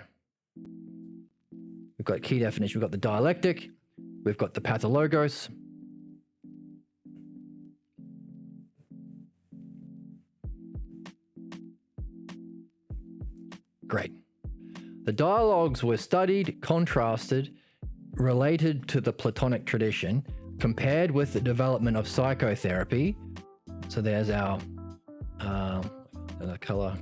We've got key definition. We've got the dialectic. We've got the pathologos. Great. The dialogues were studied, contrasted, related to the Platonic tradition, compared with the development of psychotherapy. So there's our color.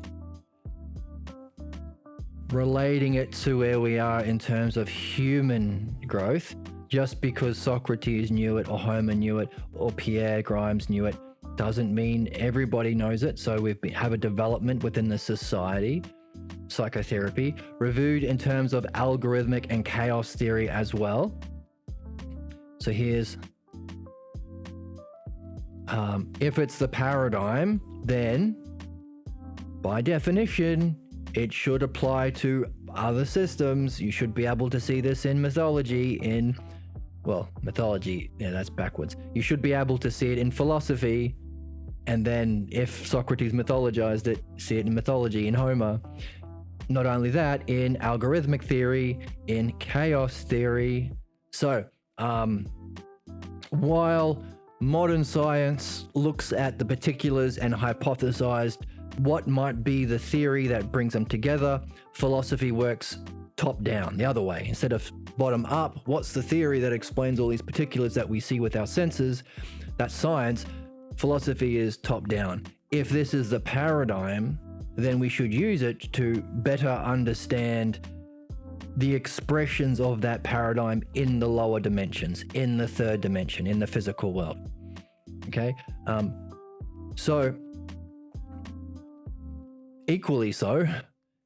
Relating it to where we are in terms of human growth. Just because Socrates knew it, or Homer knew it, or Pierre Grimes knew it, doesn't mean everybody knows it. So we have a development within the society. Psychotherapy, reviewed in terms of algorithmic and chaos theory as well. So here's, if it's the paradigm, then by definition, it should apply to other systems. You should be able to see this in mythology, mythology, yeah, that's backwards. You should be able to see it in philosophy, and then if Socrates mythologized it, see it in mythology, in Homer. Not only that, in algorithmic theory, in chaos theory. So, while modern science looks at the particulars and hypothesized what might be the theory that brings them together, philosophy works top down, the other way. Instead of bottom up, what's the theory that explains all these particulars that we see with our senses? That's science. Philosophy is top down. If this is the paradigm, then we should use it to better understand the expressions of that paradigm in the lower dimensions, in the third dimension, in the physical world. Okay? So, equally so,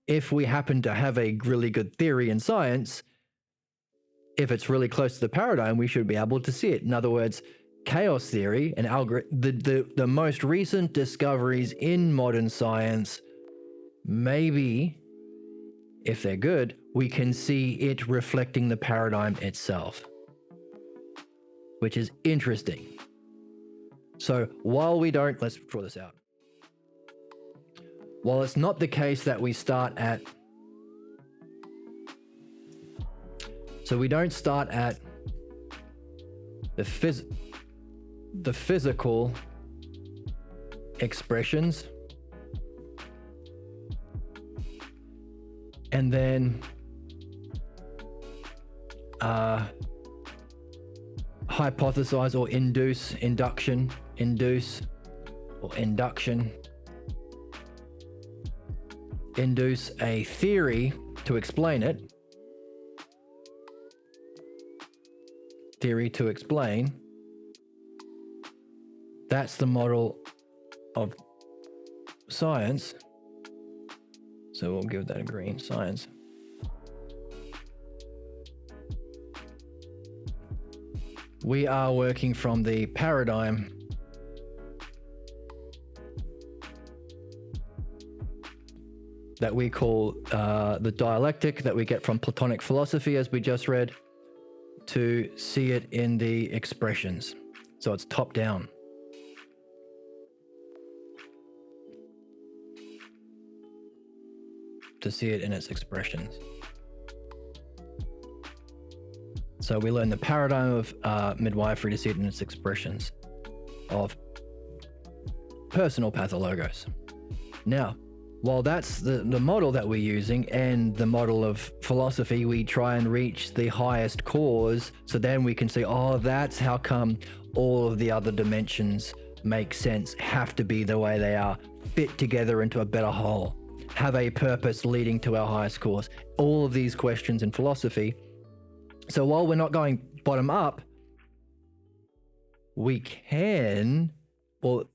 if we happen to have a really good theory in science, if it's really close to the paradigm, we should be able to see it. In other words, chaos theory and the most recent discoveries in modern science, maybe, if they're good, we can see it reflecting the paradigm itself, which is interesting. So while we don't, let's draw this out. While it's not the case that we start at, so we don't start at the physical expressions, and then hypothesize or induce a theory to explain it. Theory to explain. That's the model of science. So we'll give that a green, science. we are working from the paradigm that we call the dialectic that we get from Platonic philosophy, as we just read, to see it in the expressions. So it's top down. To see it in its expressions. So we learn the paradigm of midwifery to see it in its expressions of personal pathologos. Now, while that's the model that we're using and the model of philosophy, we try and reach the highest cause, so then we can say, oh, that's how come all of the other dimensions make sense, have to be the way they are, fit together into a better whole, have a purpose leading to our highest cause. All of these questions in philosophy. So while we're not going bottom up, we can, well,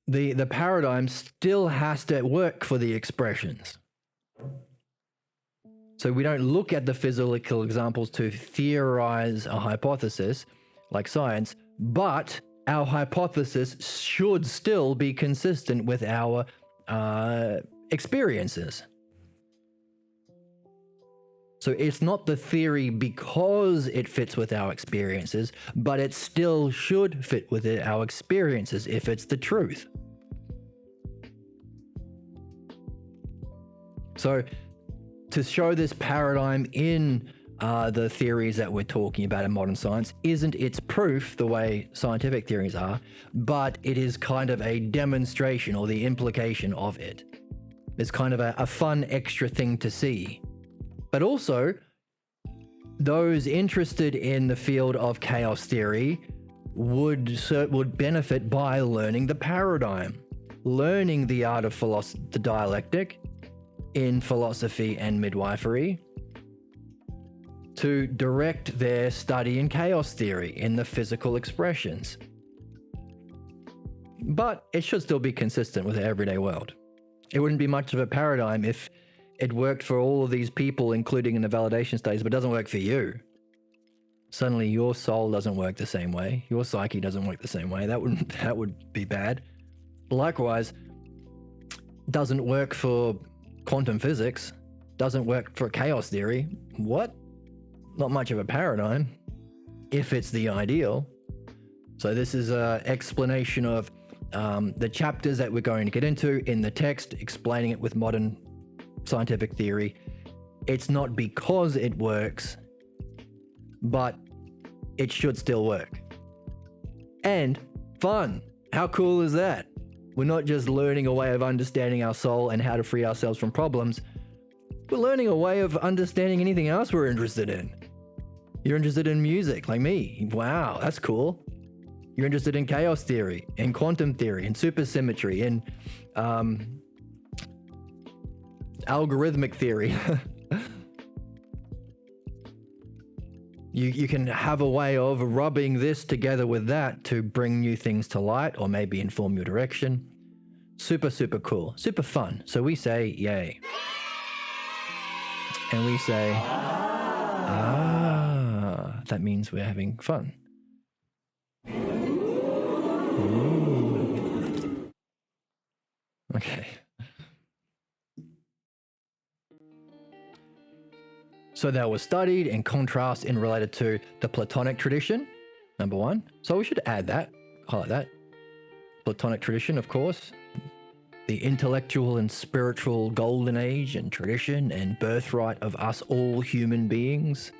the paradigm still has to work for the expressions. So we don't look at the physical examples to theorize a hypothesis like science, but our hypothesis should still be consistent with our experiences. So it's not the theory because it fits with our experiences, but it still should fit with our experiences if it's the truth. So to show this paradigm in the theories that we're talking about in modern science isn't its proof the way scientific theories are, but it is kind of a demonstration or the implication of it. It's kind of a fun extra thing to see. But also, those interested in the field of chaos theory would benefit by learning the paradigm, learning the art of the dialectic in philosophy and midwifery, to direct their study in chaos theory in the physical expressions. But it should still be consistent with the everyday world. It wouldn't be much of a paradigm if it worked for all of these people, including in the validation studies, but it doesn't work for you. Suddenly your soul doesn't work the same way. Your psyche doesn't work the same way. That would be bad. Likewise, doesn't work for quantum physics, doesn't work for chaos theory. What? Not much of a paradigm, if it's the ideal. So this is an explanation of the chapters that we're going to get into in the text, explaining it with modern scientific theory. It's not because it works, but it should still work. And fun. How cool is that? We're not just learning a way of understanding our soul and how to free ourselves from problems. We're learning a way of understanding anything else we're interested in. You're interested in music, like me. Wow, that's cool. You're interested in chaos theory, in quantum theory, in supersymmetry, in algorithmic theory. You can have a way of rubbing this together with that to bring new things to light or maybe inform your direction. Super, super cool. Super fun. So we say, yay. And we say, that means we're having fun. Ooh. Okay. So that was studied in contrast and related to the Platonic tradition, number one. So we should add that, highlight that. Platonic tradition, of course. The intellectual and spiritual golden age and tradition and birthright of us all human beings.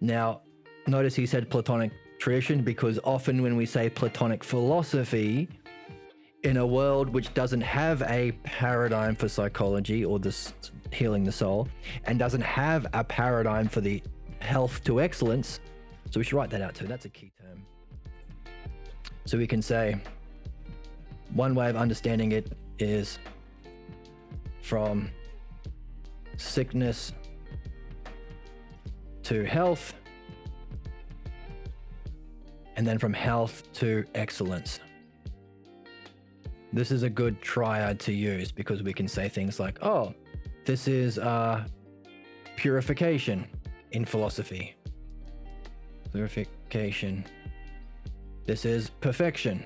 Now, notice he said Platonic tradition because often when we say Platonic philosophy, in a world which doesn't have a paradigm for psychology or this healing the soul, and doesn't have a paradigm for the health to excellence, so we should write that out too. That's a key term. So we can say one way of understanding it is from sickness to health, and then from health to excellence. This is a good triad to use because we can say things like, oh, this is purification in philosophy. Clarification. This is perfection.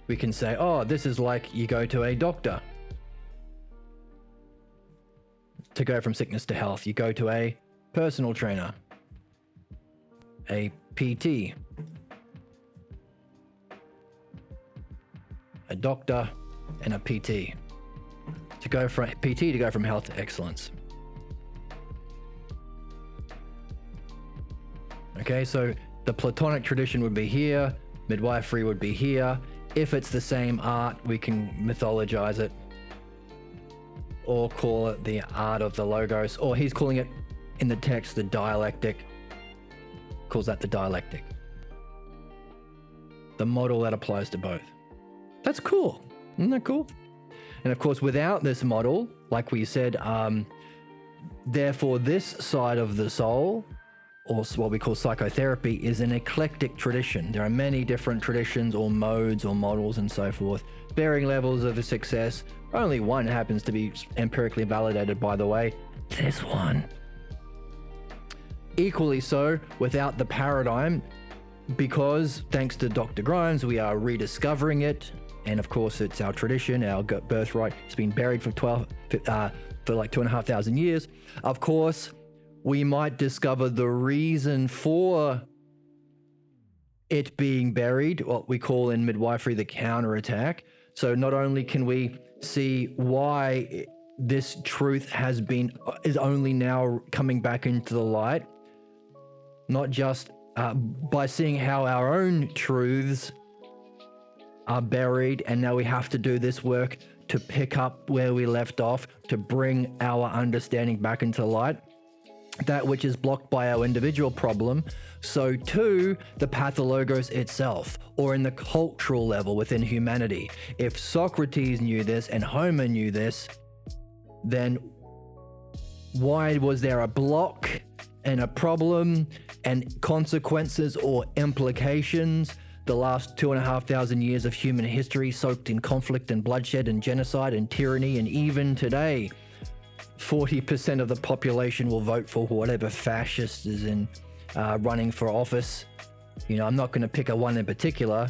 We can say, oh, this is like you go to a doctor. To go from sickness to health, you go to a personal trainer, a PT, a doctor, and a PT. To go from PT to go from health to excellence. Okay, so the Platonic tradition would be here, midwifery would be here. If it's the same art, we can mythologize it or call it the art of the logos, or he's calling it in the text the dialectic, calls that the dialectic. The model that applies to both. That's cool. Isn't that cool? And of course, without this model, like we said, therefore this side of the soul, or what we call psychotherapy, is an eclectic tradition. There are many different traditions or modes or models and so forth, varying levels of success. Only one happens to be empirically validated, by the way, this one. Equally so, without the paradigm, because thanks to Dr. Grimes, we are rediscovering it. And of course, it's our tradition, our birthright. It's been buried for like 2,500 years. Of course, we might discover the reason for it being buried, what we call in midwifery the counterattack. So not only can we see why this truth is only now coming back into the light, not just by seeing how our own truths are buried, and now we have to do this work to pick up where we left off, to bring our understanding back into light. That which is blocked by our individual problem, so too the pathologos itself, or in the cultural level within humanity. If Socrates knew this and Homer knew this, then why was there a block and a problem and consequences or implications the last 2,500 years of human history soaked in conflict and bloodshed and genocide and tyranny, and even today 40% of the population will vote for whatever fascist is in running for office. You know, I'm not going to pick a one in particular,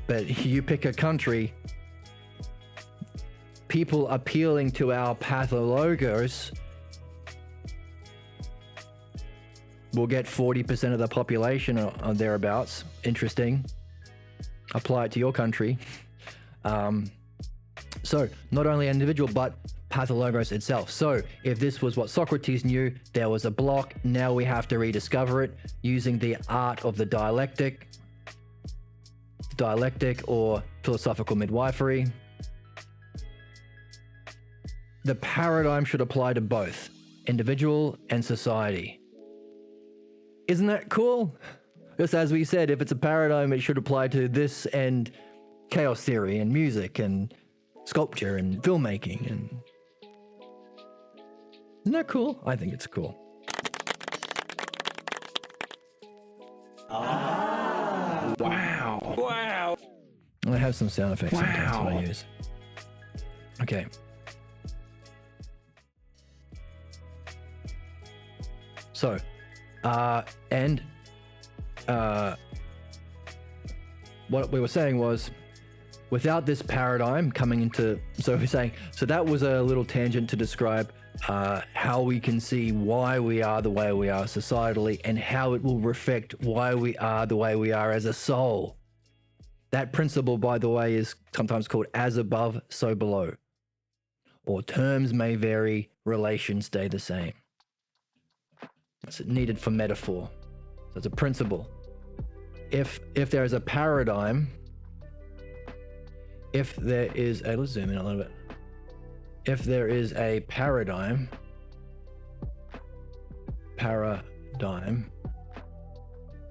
but you pick a country. People appealing to our pathologos will get 40% of the population or thereabouts. Interesting. Apply it to your country. So not only an individual, but pathologos itself. So if this was what Socrates knew, there was a block. Now we have to rediscover it using the art of the dialectic or philosophical midwifery. The paradigm should apply to both individual and society. Isn't that cool? Just as we said, if it's a paradigm, it should apply to this and chaos theory and music and sculpture and filmmaking. And isn't that cool? I think it's cool. Wow. Wow. I have some sound effects sometimes that I use. Okay. So, what we were saying was, without this paradigm coming into, so we're saying, so that was a little tangent to describe how we can see why we are the way we are societally, and how it will reflect why we are the way we are as a soul. That principle, by the way, is sometimes called as above, so below. Or terms may vary, relations stay the same. It's needed for metaphor. So it's a principle. If there is a paradigm, if there is a, let's zoom in a little bit. If there is a paradigm,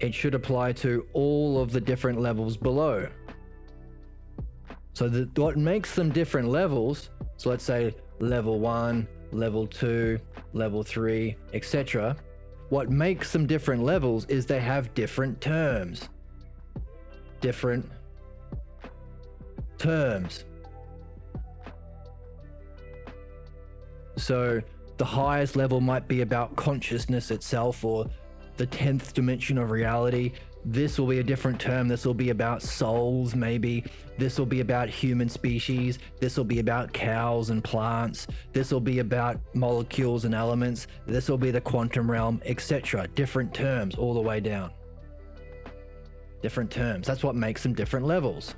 it should apply to all of the different levels below. So what makes them different levels, so let's say level 1, level 2, level 3, etc. What makes them different levels is they have different terms. Different terms. So The highest level might be about consciousness itself, or the 10th dimension of reality. This will be a different term. This will be about souls, maybe. This will be about human species. This will be about cows and plants. This will be about molecules and elements. This will be the quantum realm, etc. Different terms all the way down. Different terms. That's what makes them different levels.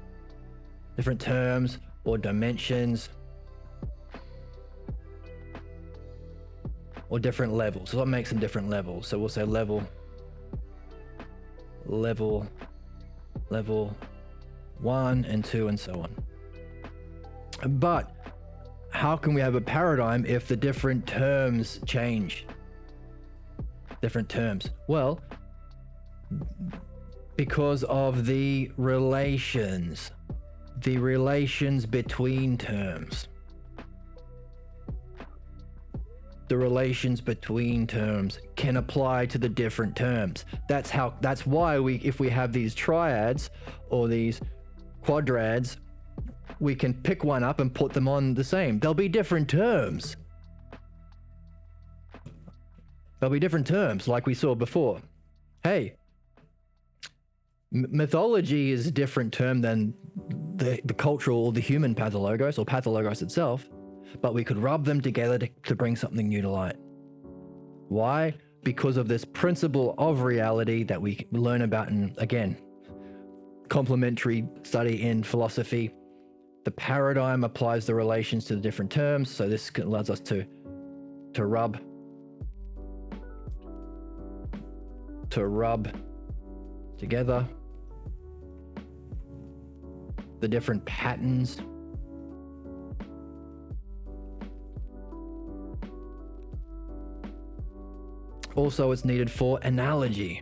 Different terms or dimensions or different levels. So what makes them different levels? So we'll say level 1 and 2 and so on. But how can we have a paradigm if the different terms change? Different terms. Well, because of the relations between terms. The relations between terms can apply to the different terms. That's why if we have these triads or these quadrads, we can pick one up and put them on the same. There'll be different terms. There'll be different terms like we saw before. Hey, mythology is a different term than the cultural or the human pathologos or pathologos itself. But we could rub them together to bring something new to light. Why? Because of this principle of reality that we learn about in, again, complementary study in philosophy. The paradigm applies the relations to the different terms. So this allows us to rub together the different patterns Also, it's needed for analogy.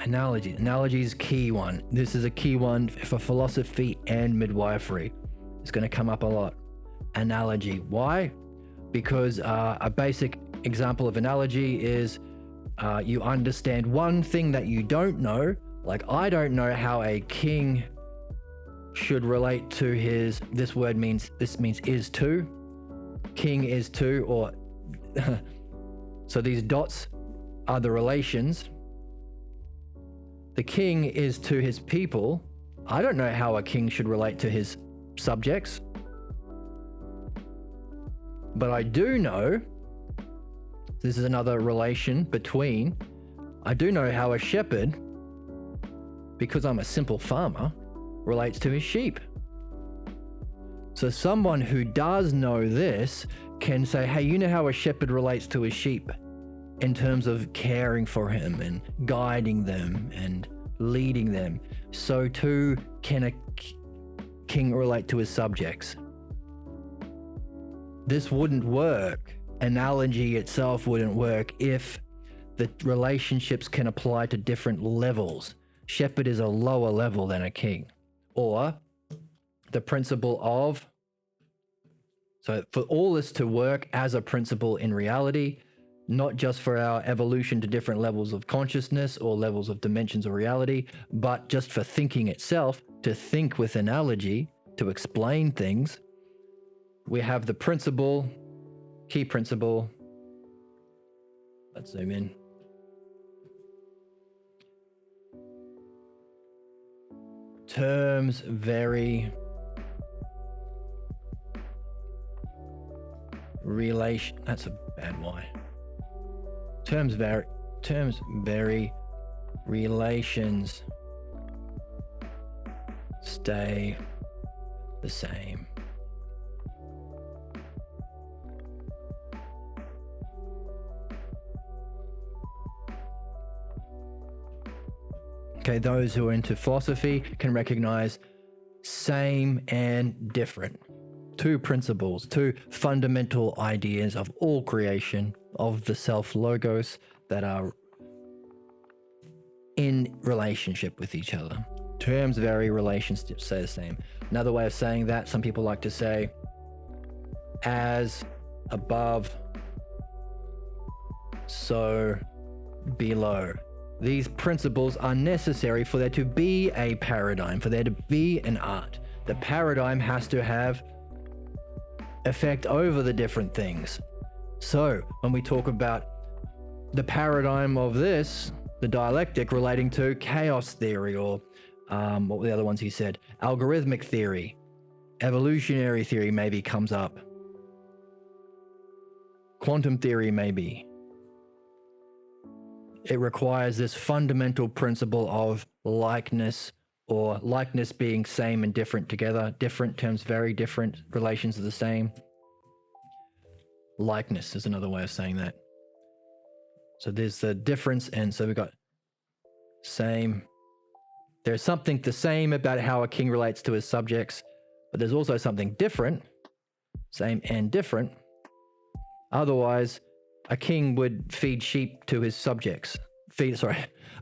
Analogy is key one. This is a key one for philosophy and midwifery. It's going to come up a lot. Analogy. Why? Because a basic example of analogy is you understand one thing that you don't know. Like, I don't know how a king should relate to his, this means is to. King is to, or so these dots are the relations. The king is to his people. I don't know how a king should relate to his subjects. But I do know, this is another relation between, I do know how a shepherd, because I'm a simple farmer, relates to his sheep. So someone who does know this can say, hey, you know how a shepherd relates to his sheep in terms of caring for him and guiding them and leading them. So too can a king relate to his subjects. This wouldn't work. Analogy itself wouldn't work if the relationships can apply to different levels. Shepherd is a lower level than a king. Or the principle of, so for all this to work as a principle in reality, not just for our evolution to different levels of consciousness or levels of dimensions of reality, but just for thinking itself, to think with analogy, to explain things, we have the principle, key principle. Let's zoom in. Terms vary. Relation. That's a bad Y. Terms vary. Relations stay the same. Okay, those who are into philosophy can recognize same and different. Two principles, two fundamental ideas of all creation, of the self-logos that are in relationship with each other. Terms vary, relations stay the same. Another way of saying that, some people like to say, as above, so below. These principles are necessary for there to be a paradigm, for there to be an art. The paradigm has to have effect over the different things. So when we talk about the paradigm of this, the dialectic relating to chaos theory, or what were the other ones he said? Algorithmic theory, evolutionary theory maybe comes up. Quantum theory maybe. It requires this fundamental principle of likeness, or likeness being same and different together. Different terms very different, relations are the same. Likeness is another way of saying that. So there's the difference, and so we've got same. There's something the same about how a king relates to his subjects, but there's also something different, same and different. Otherwise, a king would feed sheep to his subjects.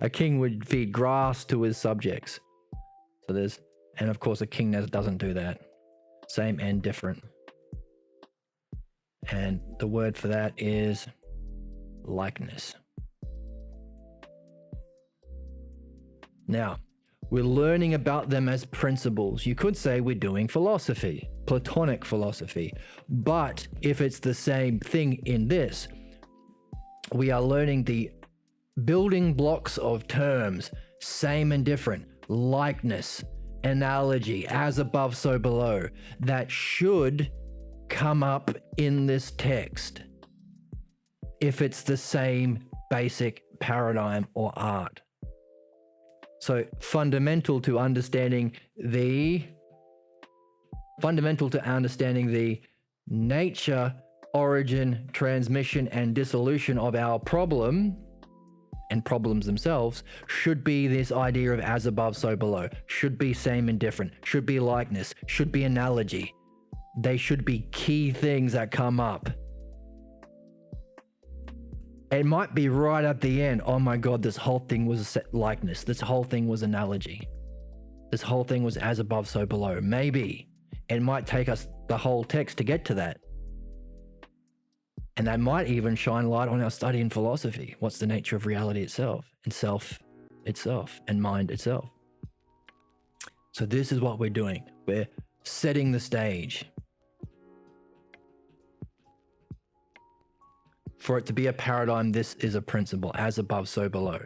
A king would feed grass to his subjects. So there's, and of course a king doesn't do that. Same and different. And the word for that is likeness. Now, we're learning about them as principles. You could say we're doing philosophy, Platonic philosophy. But if it's the same thing in this, we are learning the building blocks of terms, same and different, likeness, analogy, as above, so below, that should come up in this text if it's the same basic paradigm or art. So fundamental to understanding the nature, origin, transmission, and dissolution of our problem and problems themselves should be this idea of as above, so below, should be same and different, should be likeness, should be analogy. They should be key things that come up. It might be right at the end, oh my God, this whole thing was likeness. This whole thing was analogy. This whole thing was as above, so below. Maybe. It might take us the whole text to get to that. And that might even shine light on our study in philosophy. What's the nature of reality itself, and self itself, and mind itself? So this is what we're doing. We're setting the stage for it to be a paradigm. This is a principle, as above, so below.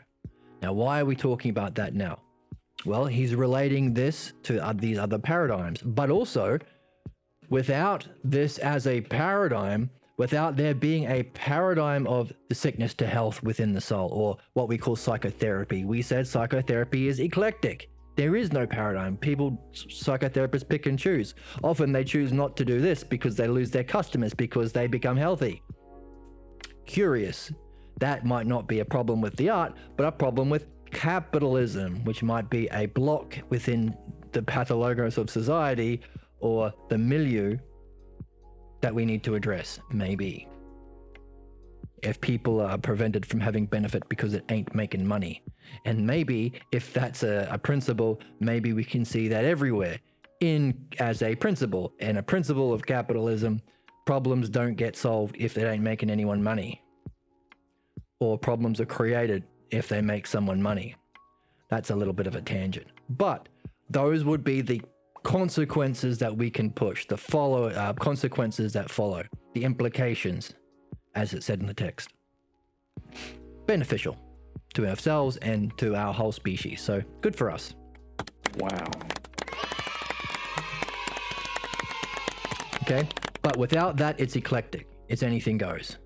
Now, why are we talking about that now? Well, he's relating this to these other paradigms, but also without this as a paradigm, without there being a paradigm of the sickness to health within the soul, or what we call psychotherapy. We said psychotherapy is eclectic. There is no paradigm. Psychotherapists pick and choose. Often they choose not to do this because they lose their customers, because they become healthy. Curious. That might not be a problem with the art, but a problem with capitalism, which might be a block within the pathologos of society, or the milieu, that we need to address, maybe. If people are prevented from having benefit because it ain't making money. And maybe if that's a principle, maybe we can see that everywhere as a principle. And a principle of capitalism, problems don't get solved if they ain't making anyone money. Or problems are created if they make someone money. That's a little bit of a tangent. But those would be the consequences that we can push, the consequences that follow, the implications, as it said in the text. Beneficial to ourselves and to our whole species. So good for us. Wow. Okay, but without that, it's eclectic. It's anything goes.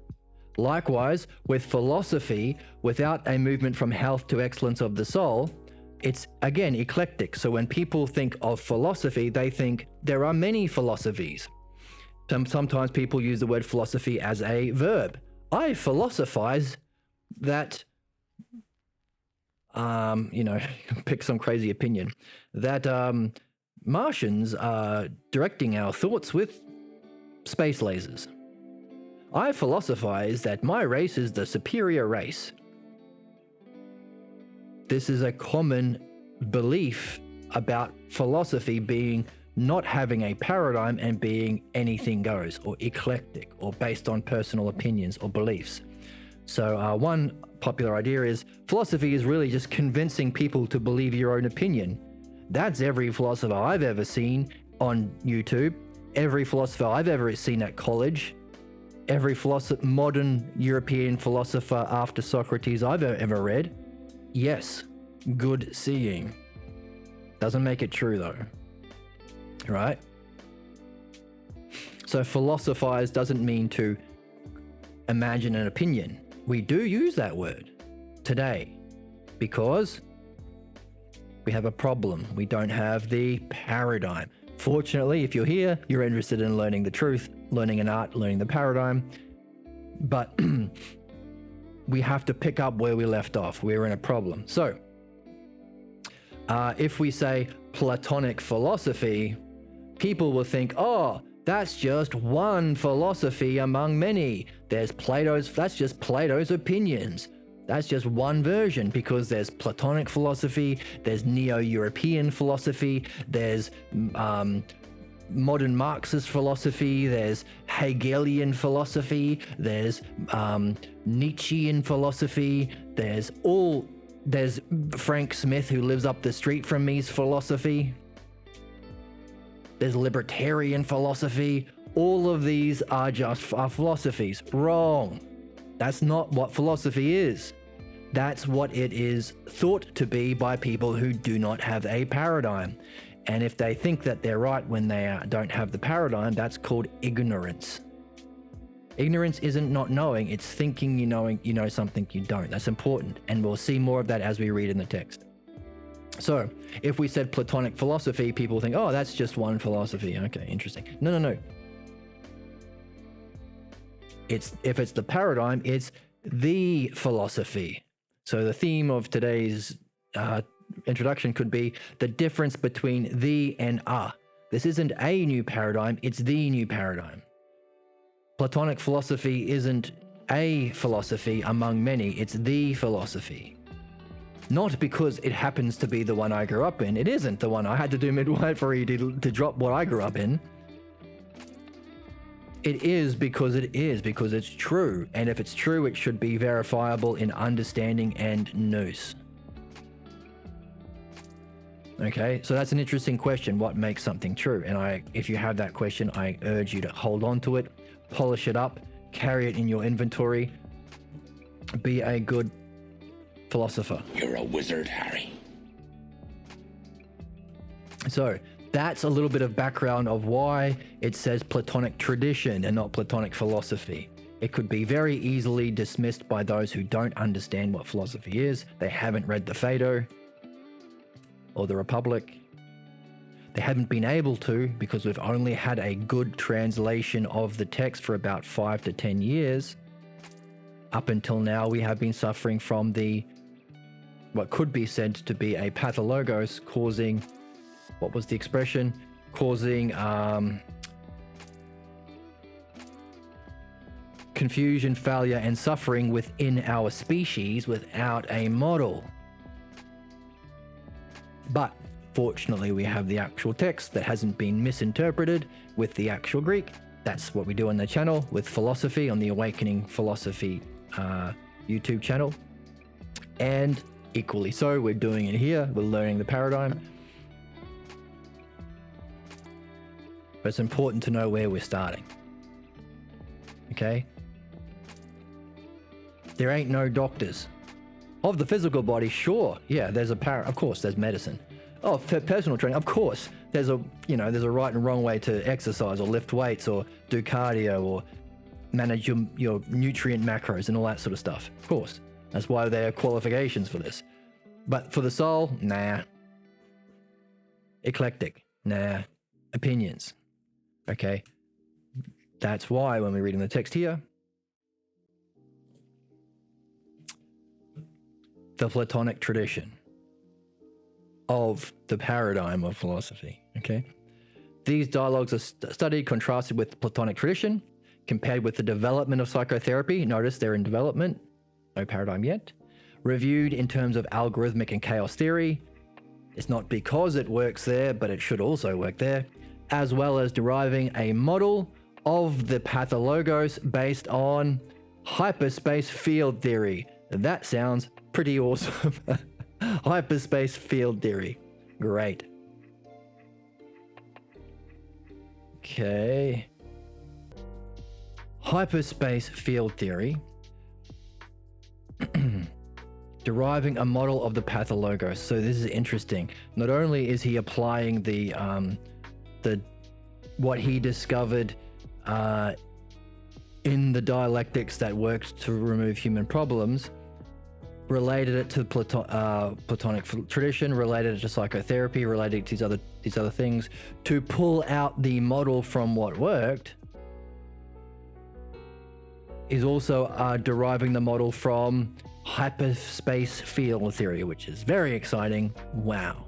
Likewise, with philosophy, without a movement from health to excellence of the soul, it's again eclectic. So when people think of philosophy, they think there are many philosophies. Sometimes people use the word philosophy as a verb. I philosophize that, pick some crazy opinion, that Martians are directing our thoughts with space lasers. I philosophize that my race is the superior race. This is a common belief about philosophy being not having a paradigm and being anything goes, or eclectic, or based on personal opinions or beliefs. So one popular idea is philosophy is really just convincing people to believe your own opinion. That's every philosopher I've ever seen on YouTube, every philosopher I've ever seen at college, every modern European philosopher after Socrates I've ever read, yes, good seeing. Doesn't make it true though, right? So philosophize doesn't mean to imagine an opinion. We do use that word today because we have a problem. We don't have the paradigm. Fortunately, if you're here, you're interested in learning the truth, learning an art, learning the paradigm. But we have to pick up where we left off. We're in a problem. So if we say Platonic philosophy, people will think, oh, that's just one philosophy among many. That's just Plato's opinions. That's just one version, because there's Platonic philosophy, there's Neo-European philosophy, there's modern Marxist philosophy, there's Hegelian philosophy, there's Nietzschean philosophy, there's Frank Smith, who lives up the street from me's philosophy. There's libertarian philosophy. All of these are just philosophies. Wrong. That's not what philosophy is. That's what it is thought to be by people who do not have a paradigm. And if they think that they're right when they don't have the paradigm, that's called ignorance. Ignorance isn't not knowing, it's thinking you know something you don't. That's important. And we'll see more of that as we read in the text. So if we said Platonic philosophy, people think, oh, that's just one philosophy. Okay, interesting. No. If it's the paradigm, it's the philosophy. So the theme of today's introduction could be the difference between the and a. This isn't a new paradigm, it's the new paradigm. Platonic philosophy isn't a philosophy among many, it's the philosophy. Not because it happens to be the one I grew up in. It isn't the one I had to do midwifery to drop what I grew up in. It is because it's true. And if it's true, it should be verifiable in understanding and nous. Okay, so that's an interesting question. What makes something true? And if you have that question, I urge you to hold on to it, polish it up, carry it in your inventory, be a good philosopher. You're a wizard, Harry. So that's a little bit of background of why it says Platonic tradition and not Platonic philosophy. It could be very easily dismissed by those who don't understand what philosophy is. They haven't read the Phaedo or the Republic. They haven't been able to because we've only had a good translation of the text for about 5 to 10 years. Up until now, we have been suffering from what could be said to be a pathologos causing, what was the expression? Causing confusion, failure, and suffering within our species without a model. But fortunately, we have the actual text that hasn't been misinterpreted with the actual Greek. That's what we do on the channel with philosophy, on the Awakening Philosophy YouTube channel. And equally so, we're doing it here. We're learning the paradigm. But it's important to know where we're starting. Okay? There ain't no doctors. Of the physical body, sure. Yeah, there's of course, there's medicine. Oh, for personal training, of course. There's a right and wrong way to exercise or lift weights or do cardio or manage your nutrient macros and all that sort of stuff. Of course. That's why there are qualifications for this. But for the soul, nah. Eclectic, nah. Opinions. Okay. That's why when we're reading the text here, the Platonic tradition of the paradigm of philosophy, okay? These dialogues are studied, contrasted with the Platonic tradition, compared with the development of psychotherapy. Notice they're in development, no paradigm yet. Reviewed in terms of algorithmic and chaos theory. It's not because it works there, but it should also work there. As well as deriving a model of the pathologos based on hyperspace field theory. That sounds pretty awesome. Hyperspace field theory. Great. Okay. Hyperspace field theory. Deriving a model of the pathologos. So this is interesting. Not only is he applying the what he discovered in the dialectics that worked to remove human problems, related it to Platonic tradition, related it to psychotherapy, related to these other things, to pull out the model from what worked. Is also deriving the model from hyperspace field theory, which is very exciting. Wow.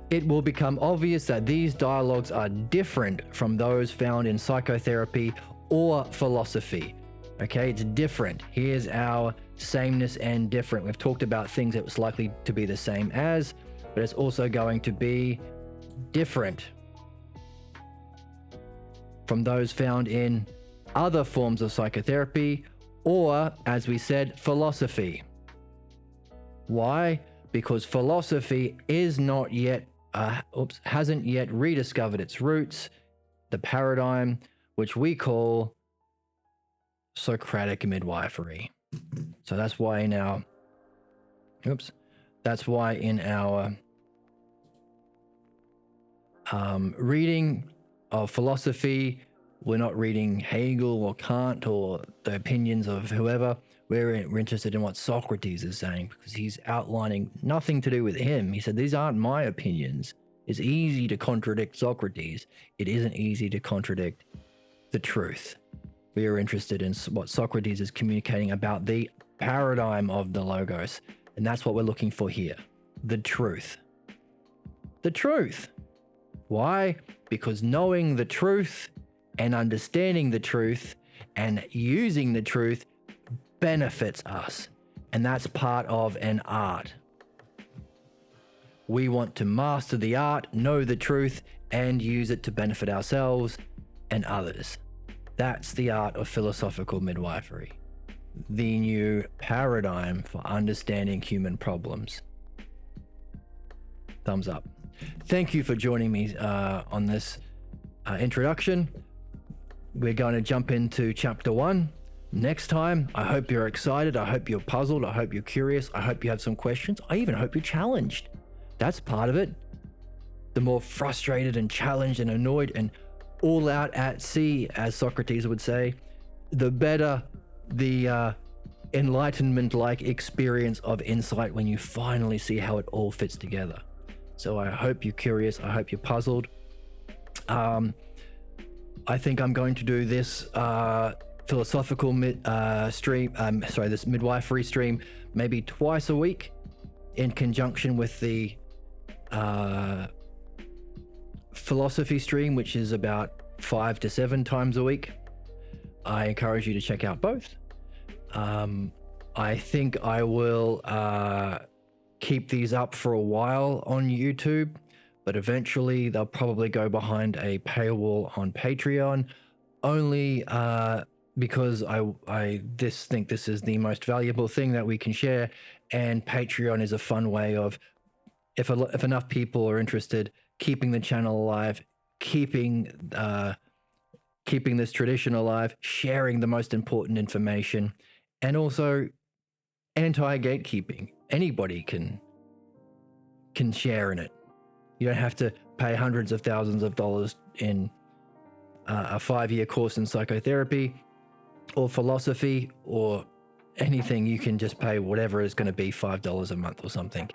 It will become obvious that these dialogues are different from those found in psychotherapy or philosophy. Okay, it's different. Here's our sameness and different. We've talked about things that was likely to be the same as, but it's also going to be different from those found in other forms of psychotherapy or, as we said, philosophy. Why? Because philosophy is not yet, hasn't yet rediscovered its roots, the paradigm which we call Socratic midwifery. So that's why in our, reading of philosophy, we're not reading Hegel or Kant or the opinions of whoever. We're interested in what Socrates is saying, because he's outlining nothing to do with him. He said, these aren't my opinions. It's easy to contradict Socrates. It isn't easy to contradict the truth. We are interested in what Socrates is communicating about the paradigm of the Logos. And that's what we're looking for here. The truth. The truth. Why? Because knowing the truth and understanding the truth and using the truth benefits us. And that's part of an art. We want to master the art, know the truth, and use it to benefit ourselves and others. That's the art of philosophical midwifery. The new paradigm for understanding human problems. Thumbs up. Thank you for joining me on this introduction. We're going to jump into chapter 1 next time. I hope you're excited. I hope you're puzzled. I hope you're curious. I hope you have some questions. I even hope you're challenged. That's part of it. The more frustrated and challenged and annoyed and all out at sea, as Socrates would say, the better the enlightenment-like experience of insight when you finally see how it all fits together. So I hope you're curious. I hope you're puzzled. I think I'm going to do this philosophical this midwifery stream maybe twice a week in conjunction with the philosophy stream, which is about 5 to 7 times a week. I encourage you to check out both. I think I will keep these up for a while on YouTube, but eventually they'll probably go behind a paywall on Patreon, only because I think this is the most valuable thing that we can share, and Patreon is a fun way of, if enough people are interested, keeping the channel alive, keeping this tradition alive, sharing the most important information, and also anti-gatekeeping. Anybody can share in it. You don't have to pay hundreds of thousands of dollars in a 5-year course in psychotherapy or philosophy or anything. You can just pay whatever is going to be $5 a month or something,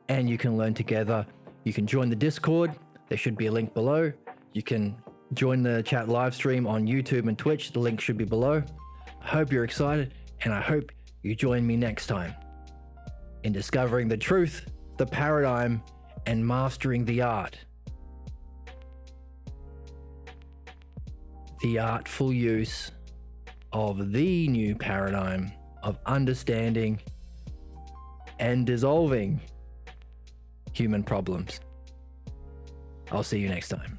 and you can learn together. You can join the Discord. There should be a link below. You can join the chat live stream on YouTube and Twitch. The link should be below. I hope you're excited, and I hope you join me next time in discovering the truth, the paradigm, and mastering the art. The artful use of the new paradigm of understanding and dissolving human problems. I'll see you next time.